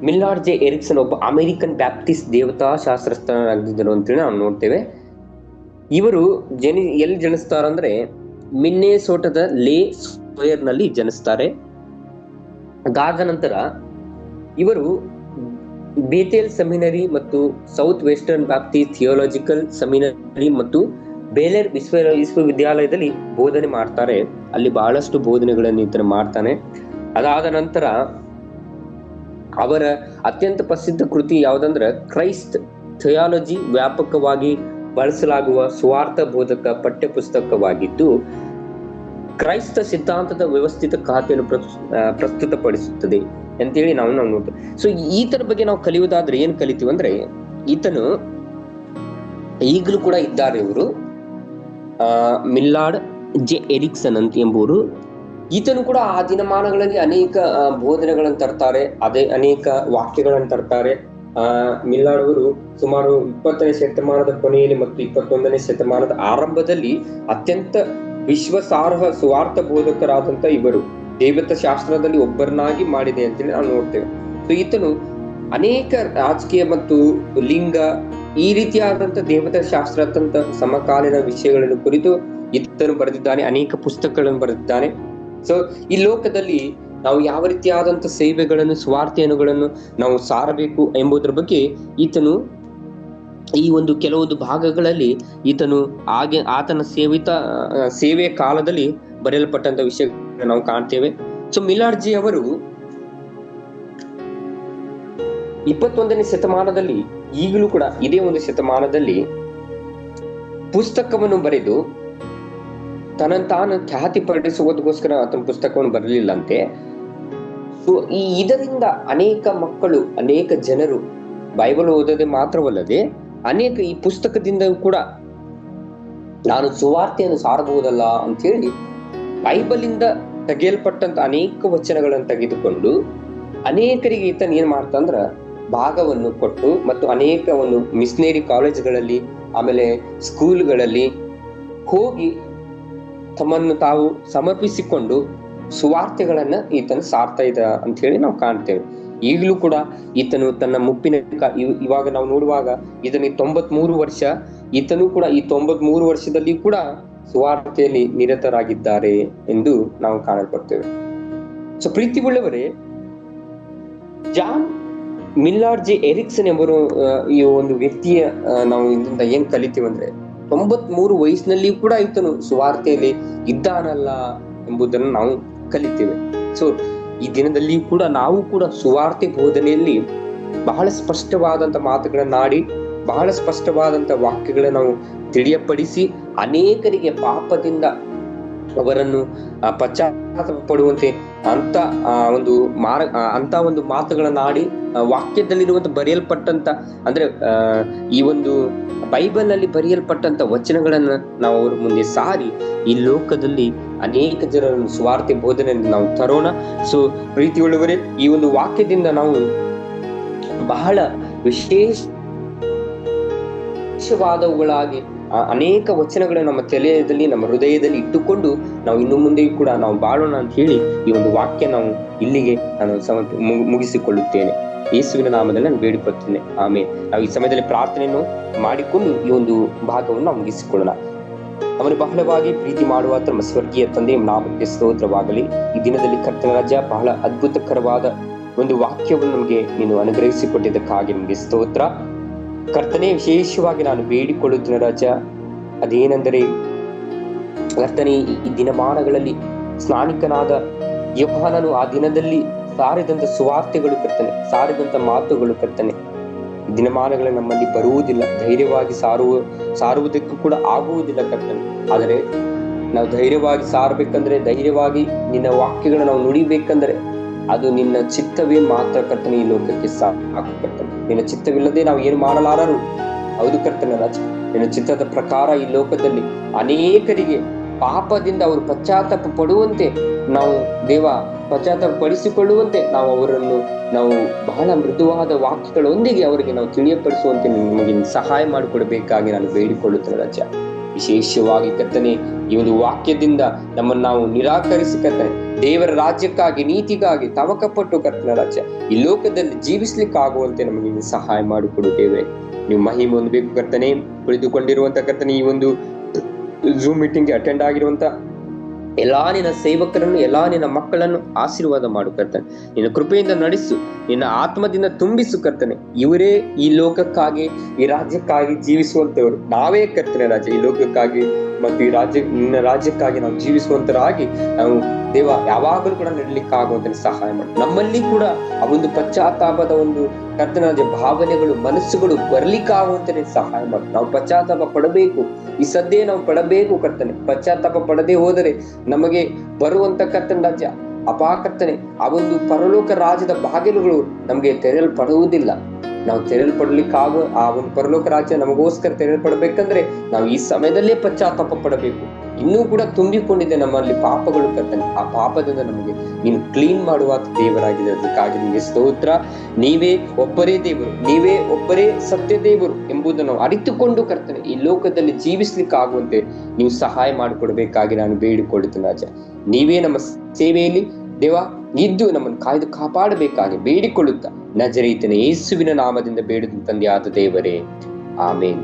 ಮಿಲ್ಲಾರ್ಡ್ ಜೆ ಎರಿಕ್ಸನ್ ಒಬ್ಬ ಅಮೆರಿಕನ್ ಬ್ಯಾಪ್ಟಿಸ್ಟ್ ದೇವತಾ ಶಾಸ್ತ್ರಜ್ಞರಾಗಿದ್ದರು ಅಂತೇಳಿ ನಾವು ನೋಡ್ತೇವೆ. ಇವರು ಎಲ್ಲಿ ಜನಿಸ್ತಾರಂದ್ರೆ ಮಿನ್ನೇಸೋಟದ ಲೇ ಸ್ಕ್ವೇರ್ ನಲ್ಲಿ ಜನಿಸ್ತಾರೆ. ಅದಾದ ನಂತರ ಇವರು ಬೇಥೆಲ್ ಸೆಮಿನರಿ ಮತ್ತು south western Baptist theological seminary ಮತ್ತು ಬೇಲೆರ್ ವಿಶ್ವವಿದ್ಯಾಲಯದಲ್ಲಿ ಬೋಧನೆ ಮಾಡ್ತಾರೆ. ಅಲ್ಲಿ ಬಹಳಷ್ಟು ಬೋಧನೆಗಳನ್ನು ಈತನು ಮಾಡ್ತಾನೆ. ಅದಾದ ನಂತರ ಅವರ ಅತ್ಯಂತ ಪ್ರಸಿದ್ಧ ಕೃತಿ ಯಾವುದಂದ್ರೆ ಕ್ರೈಸ್ಟ್ ಥಿಯಾಲಜಿ, ವ್ಯಾಪಕವಾಗಿ ಬಳಸಲಾಗುವ ಸ್ವಾರ್ಥ ಬೋಧಕ ಪಠ್ಯ ಪುಸ್ತಕವಾಗಿದ್ದು ಕ್ರೈಸ್ತ ಸಿದ್ಧಾಂತದ ವ್ಯವಸ್ಥಿತ ಖಾತೆಯನ್ನು ಪ್ರಸ್ತುತಪಡಿಸುತ್ತದೆ ಅಂತೇಳಿ ನಾವು ನೋಡ್ತೇವೆ. ಸೊ ಈತನ ಬಗ್ಗೆ ನಾವು ಕಲಿಯುವುದಾದ್ರೆ ಏನ್ ಕಲಿತೀವಿ ಅಂದ್ರೆ, ಈತನು ಈಗಲೂ ಕೂಡ ಇದ್ದಾರೆ. ಇವರು ಮಿಲ್ಲಾರ್ಡ್ ಜೆ ಎರಿಕ್ಸನ್ ಅಂತ ಎಂಬುವರು. ಈತನು ಕೂಡ ಆ ದಿನಮಾನಗಳಲ್ಲಿ ಅನೇಕ ಬೋಧನೆಗಳನ್ನು ತರ್ತಾರೆ, ಅನೇಕ ವಾಕ್ಯಗಳನ್ನು ತರ್ತಾರೆ. ಮಿಲ್ಲಾರ್ಡ್ ಅವರು ಸುಮಾರು 20ನೇ ಶತಮಾನದ ಕೊನೆಯಲ್ಲಿ ಮತ್ತು 21ನೇ ಶತಮಾನದ ಆರಂಭದಲ್ಲಿ ಅತ್ಯಂತ ವಿಶ್ವಾಸಾರ್ಹ ಸುವಾರ್ಥ ಬೋಧಕರಾದಂತ ಇವರು ದೇವತಾ ಶಾಸ್ತ್ರದಲ್ಲಿ ಒಬ್ಬರನ್ನಾಗಿ ಮಾಡಿದೆ ಅಂತೇಳಿ ನಾವು ನೋಡ್ತೇವೆ. ಸೊ ಈತನು ಅನೇಕ ರಾಜಕೀಯ ಮತ್ತು ಲಿಂಗ ಈ ರೀತಿಯಾದಂತ ದೇವತಾ ಶಾಸ್ತ್ರ ಸಮಕಾಲೀನ ವಿಷಯಗಳನ್ನು ಕುರಿತು ಈತನು ಬರೆದಿದ್ದಾನೆ, ಅನೇಕ ಪುಸ್ತಕಗಳನ್ನು ಬರೆದಿದ್ದಾನೆ. ಸೊ ಈ ಲೋಕದಲ್ಲಿ ನಾವು ಯಾವ ರೀತಿಯಾದಂತ ಸೇವೆಗಳನ್ನು, ಸ್ವಾರ್ಥಗಳನ್ನು ನಾವು ಸಾರಬೇಕು ಎಂಬುದರ ಬಗ್ಗೆ ಈತನು ಈ ಒಂದು ಕೆಲವೊಂದು ಭಾಗಗಳಲ್ಲಿ ಈತನು ಆತನ ಸೇವೆಯ ಕಾಲದಲ್ಲಿ ಬರೆಯಲ್ಪಟ್ಟಂತ ವಿಷಯಗಳನ್ನು ನಾವು ಕಾಣ್ತೇವೆ. ಸೊ ಮಿಲ್ಲಾರ್ಡ್ ಜಿ ಅವರು 21ನೇ ಶತಮಾನದಲ್ಲಿ, ಈಗಲೂ ಕೂಡ ಇದೇ ಒಂದು ಶತಮಾನದಲ್ಲಿ ಪುಸ್ತಕವನ್ನು ಬರೆದು ತಾನು ಖ್ಯಾತಿ ಪಡಿಸುವುದಕ್ಕೋಸ್ಕರ ಆತನ ಪುಸ್ತಕವನ್ನು ಬರಲಿಲ್ಲಂತೆ. ಸೊ ಇದರಿಂದ ಅನೇಕ ಮಕ್ಕಳು, ಅನೇಕ ಜನರು ಬೈಬಲ್ ಓದೋದೇ ಮಾತ್ರವಲ್ಲದೆ ಅನೇಕ ಈ ಪುಸ್ತಕದಿಂದ ಕೂಡ ನಾನು ಸುವಾರ್ತೆಯನ್ನು ಸಾರಬಹುದಲ್ಲ ಅಂತ ಹೇಳಿ ಬೈಬಲಿಂದ ತೆಗೆಯಲ್ಪಟ್ಟಂತ ಅನೇಕ ವಚನಗಳನ್ನು ತೆಗೆದುಕೊಂಡು ಅನೇಕರಿಗೆ ಈತನ ಏನ್ ಮಾಡ್ತಂದ್ರ ಭಾಗವನ್ನು ಕೊಟ್ಟು ಮತ್ತು ಅನೇಕ ಒಂದು ಮಿಷನರಿ ಕಾಲೇಜ್ಗಳಲ್ಲಿ, ಆಮೇಲೆ ಸ್ಕೂಲ್ಗಳಲ್ಲಿ ಹೋಗಿ ತಮ್ಮನ್ನು ತಾವು ಸಮರ್ಪಿಸಿಕೊಂಡು ಸುವಾರ್ತೆಗಳನ್ನ ಈತನು ಸಾರ್ತಾ ಇದ್ದ ಅಂತ ಹೇಳಿ ನಾವು ಕಾಣ್ತೇವೆ. ಈಗಲೂ ಕೂಡ ಈತನು ತನ್ನ ಮುಪ್ಪಿನ ಇವಾಗ ನಾವು ನೋಡುವಾಗ ಇದನ್ನು 93 ವರ್ಷ, ಈತನು ಕೂಡ ಈ 93 ವರ್ಷದಲ್ಲಿ ಕೂಡ ಸುವಾರ್ತೆಯಲ್ಲಿ ನಿರತರಾಗಿದ್ದಾರೆ ಎಂದು ನಾವು ಕಾಣಲ್ಪಡ್ತೇವೆ. ಸೊ ಪ್ರೀತಿ ಉಳ್ಳವರೇ, ಜಾನ್ ಮಿಲ್ಲಾರ್ಡ್ ಜೆ ಎರಿಕ್ಸನ್ ಎಂಬರು ಈ ಒಂದು ವ್ಯಕ್ತಿಯ ನಾವು ಇದರಿಂದ ಏನ್ ಕಲಿತೀವಿ ಅಂದ್ರೆ 93 ವಯಸ್ಸಿನಲ್ಲಿ ಕೂಡ ಈತನು ಸುವಾರ್ತೆಯಲ್ಲಿ ಇದ್ದಾನಲ್ಲ ಎಂಬುದನ್ನು ನಾವು ಕಲಿತೇವೆ. ಸೊ ಈ ದಿನದಲ್ಲಿ ಕೂಡ ನಾವು ಕೂಡ ಸುವಾರ್ತೆ ಬೋಧನೆಯಲ್ಲಿ ಬಹಳ ಸ್ಪಷ್ಟವಾದಂತ ಮಾತುಗಳನ್ನಾಡಿ, ಬಹಳ ಸ್ಪಷ್ಟವಾದಂತ ವಾಕ್ಯಗಳನ್ನ ನಾವು ತಿಳಿಯಪಡಿಸಿ ಅನೇಕರಿಗೆ ಪಾಪದಿಂದ ಅವರನ್ನು ಪಡುವಂತೆ ಅಂತ ಅಂತ ಒಂದು ಮಾತುಗಳನ್ನ ಆಡಿ ವಾಕ್ಯದಲ್ಲಿರುವಂತ ಬರೆಯಲ್ಪಟ್ಟಂತ ಅಂದ್ರೆ ಈ ಒಂದು ಬೈಬಲ್ ಅಲ್ಲಿ ಬರೆಯಲ್ಪಟ್ಟಂತ ವಚನಗಳನ್ನ ನಾವು ಅವ್ರ ಮುಂದೆ ಸಾರಿ ಈ ಲೋಕದಲ್ಲಿ ಅನೇಕ ಜನರನ್ನು ಸ್ವಾರ್ಥ ಬೋಧನೆಯನ್ನು ನಾವು ತರೋಣ. ಸೊ ಪ್ರೀತಿಯುಳ್ಳವರೇ, ಈ ಒಂದು ವಾಕ್ಯದಿಂದ ನಾವು ಬಹಳ ವಿಶೇಷವಾದವುಗಳಾಗಿ ಅನೇಕ ವಚನಗಳು ನಮ್ಮ ತಲೆಯಲ್ಲಿ ನಮ್ಮ ಹೃದಯದಲ್ಲಿ ಇಟ್ಟುಕೊಂಡು ನಾವು ಇನ್ನು ಮುಂದೆಯೂ ಕೂಡ ನಾವು ಬಾಳೋಣ ಅಂತ ಹೇಳಿ ಈ ಒಂದು ವಾಕ್ಯ ನಾವು ಇಲ್ಲಿಗೆ ನಾನು ಮುಗಿಸಿಕೊಳ್ಳುತ್ತೇನೆ. ಯೇಸುವಿನ ನಾಮದಲ್ಲಿ ನಾನು ಬೇಡಿಕೊಳ್ತೇನೆ. ಆಮೇಲೆ ನಾವು ಈ ಸಮಯದಲ್ಲಿ ಪ್ರಾರ್ಥನೆಯನ್ನು ಮಾಡಿಕೊಂಡು ಈ ಒಂದು ಭಾಗವನ್ನು ನಾವು ಮುಗಿಸಿಕೊಳ್ಳೋಣ. ಅವನು ಬಹಳವಾಗಿ ಪ್ರೀತಿ ಮಾಡುವ ನಮ್ಮ ಸ್ವರ್ಗೀಯ ತಂದೆ ನಾಮಕ್ಕೆ ಸ್ತೋತ್ರವಾಗಲಿ. ಈ ದಿನದಲ್ಲಿ ಕರ್ತನ ರಾಜ ಬಹಳ ಅದ್ಭುತಕರವಾದ ಒಂದು ವಾಕ್ಯವನ್ನು ನಮಗೆ ನೀನು ಅನುಗ್ರಹಿಸಿಕೊಟ್ಟಿದ್ದಕ್ಕಾಗಿ ನಿಮಗೆ ಸ್ತೋತ್ರ ಕರ್ತನೆ. ವಿಶೇಷವಾಗಿ ನಾನು ಬೇಡಿಕೊಳ್ಳುತ್ತೇನೆ ರಾಜ, ಅದೇನೆಂದರೆ ಕರ್ತನೆ, ಈ ದಿನಮಾನಗಳಲ್ಲಿ ಸ್ನಾನಿಕನಾದ ಯೋಹಾನನು ಆ ದಿನದಲ್ಲಿ ಸಾರಿದಂತ ಸುವಾರ್ತೆಗಳು ಕರ್ತನೆ, ಸಾರಿದಂತ ಮಾತುಗಳು ಕರ್ತನೆ, ದಿನಮಾನಗಳು ನಮ್ಮಲ್ಲಿ ಬರುವುದಿಲ್ಲ, ಧೈರ್ಯವಾಗಿ ಸಾರುವುದಕ್ಕೂ ಕೂಡ ಆಗುವುದಿಲ್ಲ ಕರ್ತನೆ. ಆದರೆ ನಾವು ಧೈರ್ಯವಾಗಿ ಸಾರಬೇಕಂದ್ರೆ, ಧೈರ್ಯವಾಗಿ ನಿನ್ನ ವಾಕ್ಯಗಳನ್ನ ನಾವು ನುಡಿಬೇಕಂದ್ರೆ ಅದು ನಿನ್ನ ಚಿತ್ತವೇ ಮಾತ್ರ ಕರ್ತನೆ. ಈ ಲೋಕಕ್ಕೆ ಸಾಕು ಕರ್ತನೆ, ನಿನ್ನ ಚಿತ್ತವಿಲ್ಲದೆ ನಾವು ಏನು ಮಾಡಲಾರರು. ಹೌದು ಕರ್ತನೆ ರಾಜ, ನಿನ್ನ ಚಿತ್ತದ ಪ್ರಕಾರ ಈ ಲೋಕದಲ್ಲಿ ಅನೇಕರಿಗೆ ಪಾಪದಿಂದ ಅವರು ಪಶ್ಚಾತ್ತಾಪ ಪಡುವಂತೆ ನಾವು ದೇವ ಪಶ್ಚಾತ್ತಾಪ ಪಡಿಸಿಕೊಳ್ಳುವಂತೆ ನಾವು ಅವರನ್ನು ನಾವು ಬಹಳ ಮೃದುವಾದ ವಾಕ್ಯಗಳೊಂದಿಗೆ ಅವರಿಗೆ ನಾವು ತಿಳಿಯಪಡಿಸುವಂತೆ ನಮಗೆ ಸಹಾಯ ಮಾಡಿಕೊಡಬೇಕಾಗಿ ನಾನು ಬೇಡಿಕೊಳ್ಳುತ್ತೇನೆ ರಾಜ. ವಿಶೇಷವಾಗಿ ಕರ್ತನೆ, ಈ ಒಂದು ವಾಕ್ಯದಿಂದ ನಮ್ಮನ್ನು ನಾವು ನಿರಾಕರಿಸಿ ಕರ್ತನೆ, ದೇವರ ರಾಜ್ಯಕ್ಕಾಗಿ ನೀತಿಗಾಗಿ ತವಕಪಟ್ಟು ಕರ್ತನ ರಾಜ ಈ ಲೋಕದಲ್ಲಿ ಜೀವಿಸ್ಲಿಕ್ಕಾಗುವಂತೆ ನಮಗೆ ಸಹಾಯ ಮಾಡಿಕೊಡು ದೇವರೇ. ನೀವು ಮಹಿಮೆ ಹೊಂದಬೇಕು ಕರ್ತನೆ. ಕುಳಿತುಕೊಂಡಿರುವಂತ ಕರ್ತನೆ, ಈ ಒಂದು ಝೂಮ್ ಮೀಟಿಂಗ್ಗೆ ಅಟೆಂಡ್ ಆಗಿರುವಂತ ಎಲ್ಲಾ ನಿನ್ನ ಸೇವಕರನ್ನು, ಎಲ್ಲಾ ನಿನ್ನ ಮಕ್ಕಳನ್ನು ಆಶೀರ್ವಾದ ಮಾಡು ಕರ್ತನೆ. ನಿನ್ನ ಕೃಪೆಯಿಂದ ನಡೆಸು, ನಿನ್ನ ಆತ್ಮದಿಂದ ತುಂಬಿಸು ಕರ್ತನೆ. ಇವರೇ ಈ ಲೋಕಕ್ಕಾಗಿ, ಈ ರಾಜ್ಯಕ್ಕಾಗಿ ಜೀವಿಸುವಂತವರು. ನಾವೇ ಕರ್ತನೆ ರಾಜ ಈ ಲೋಕಕ್ಕಾಗಿ ಮತ್ತು ಈ ನಿನ್ನ ರಾಜ್ಯಕ್ಕಾಗಿ ನಾವು ಜೀವಿಸುವಂತರಾಗಿ ನಾವು ದೇವ ಯಾವಾಗಲೂ ಕೂಡ ನಡಲಿಕ್ಕಾಗುವಂತೆ ಸಹಾಯ ಮಾಡಿ. ನಮ್ಮಲ್ಲಿ ಕೂಡ ಆ ಒಂದು ಪಶ್ಚಾತ್ತಾಪದ ಒಂದು ಕರ್ತನ ರಾಜ ಭಾವನೆಗಳು, ಮನಸ್ಸುಗಳು ಬರ್ಲಿಕ್ಕಾಗುವಂತೆ ಸಹಾಯ ಮಾಡಿ. ನಾವು ಪಶ್ಚಾತ್ತಾಪ ಪಡಬೇಕು, ಈ ಸದ್ಯ ನಾವು ಪಡಬೇಕು ಕರ್ತನೆ. ಪಶ್ಚಾತ್ತಾಪ ಪಡದೆ ಹೋದರೆ ನಮಗೆ ಬರುವಂತ ಕರ್ತನ ರಾಜ್ಯ ಅಪಾಕರ್ತನೆ, ಆ ಒಂದು ಪರಲೋಕ ರಾಜ್ಯದ ಬಾಗಿಲುಗಳು ನಮಗೆ ತೆರೆಯಲ್ಪಡುವುದಿಲ್ಲ. ನಾವು ತೆರೆಯಲ್ಪಡ್ಲಿಕ್ಕಾಗ ಆ ಒಂದು ಪರಲೋಕ ರಾಜ್ಯ ನಮಗೋಸ್ಕರ ತೆರೆಯಲ್ಪಡಬೇಕಂದ್ರೆ ನಾವು ಈ ಸಮಯದಲ್ಲೇ ಪಶ್ಚಾತ್ತಾಪ ಪಡಬೇಕು. ಇನ್ನೂ ಕೂಡ ತುಂಬಿಕೊಂಡಿದೆ ನಮ್ಮಲ್ಲಿ ಪಾಪಗಳು ಕರ್ತನೆ. ಆ ಪಾಪದಿಂದ ನಮಗೆ ನೀನು ಕ್ಲೀನ್ ಮಾಡುವ ದೇವರಾಗಿದೆ. ಅದಕ್ಕಾಗಿ ನಿಮಗೆ ಸ್ತೋತ್ರ. ನೀವೇ ಒಬ್ಬರೇ ದೇವರು, ನೀವೇ ಒಬ್ಬರೇ ಸತ್ಯ ದೇವರು ಎಂಬುದನ್ನು ಅರಿತುಕೊಂಡು ಕರ್ತನೆ ಈ ಲೋಕದಲ್ಲಿ ಜೀವಿಸ್ಲಿಕ್ಕಾಗುವಂತೆ ನೀವು ಸಹಾಯ ಮಾಡಿಕೊಡ್ಬೇಕಾಗಿ ನಾನು ಬೇಡಿಕೊಳ್ಳುತ್ತೇನೆ ರಾಜ. ನೀವೇ ನಮ್ಮ ಸೇವೆಯಲ್ಲಿ ದೇವ ಇದ್ದು ನಮ್ಮನ್ನು ಕಾಯ್ದು ಕಾಪಾಡಬೇಕಾಗಿ ಬೇಡಿಕೊಳ್ಳುತ್ತಾ ನಜರೇತಿನ ಯೇಸುವಿನ ನಾಮದಿಂದ ಬೇಡುತ್ತ ತಂದೆಯಾದ ದೇವರೇ, ಆಮೇನ್.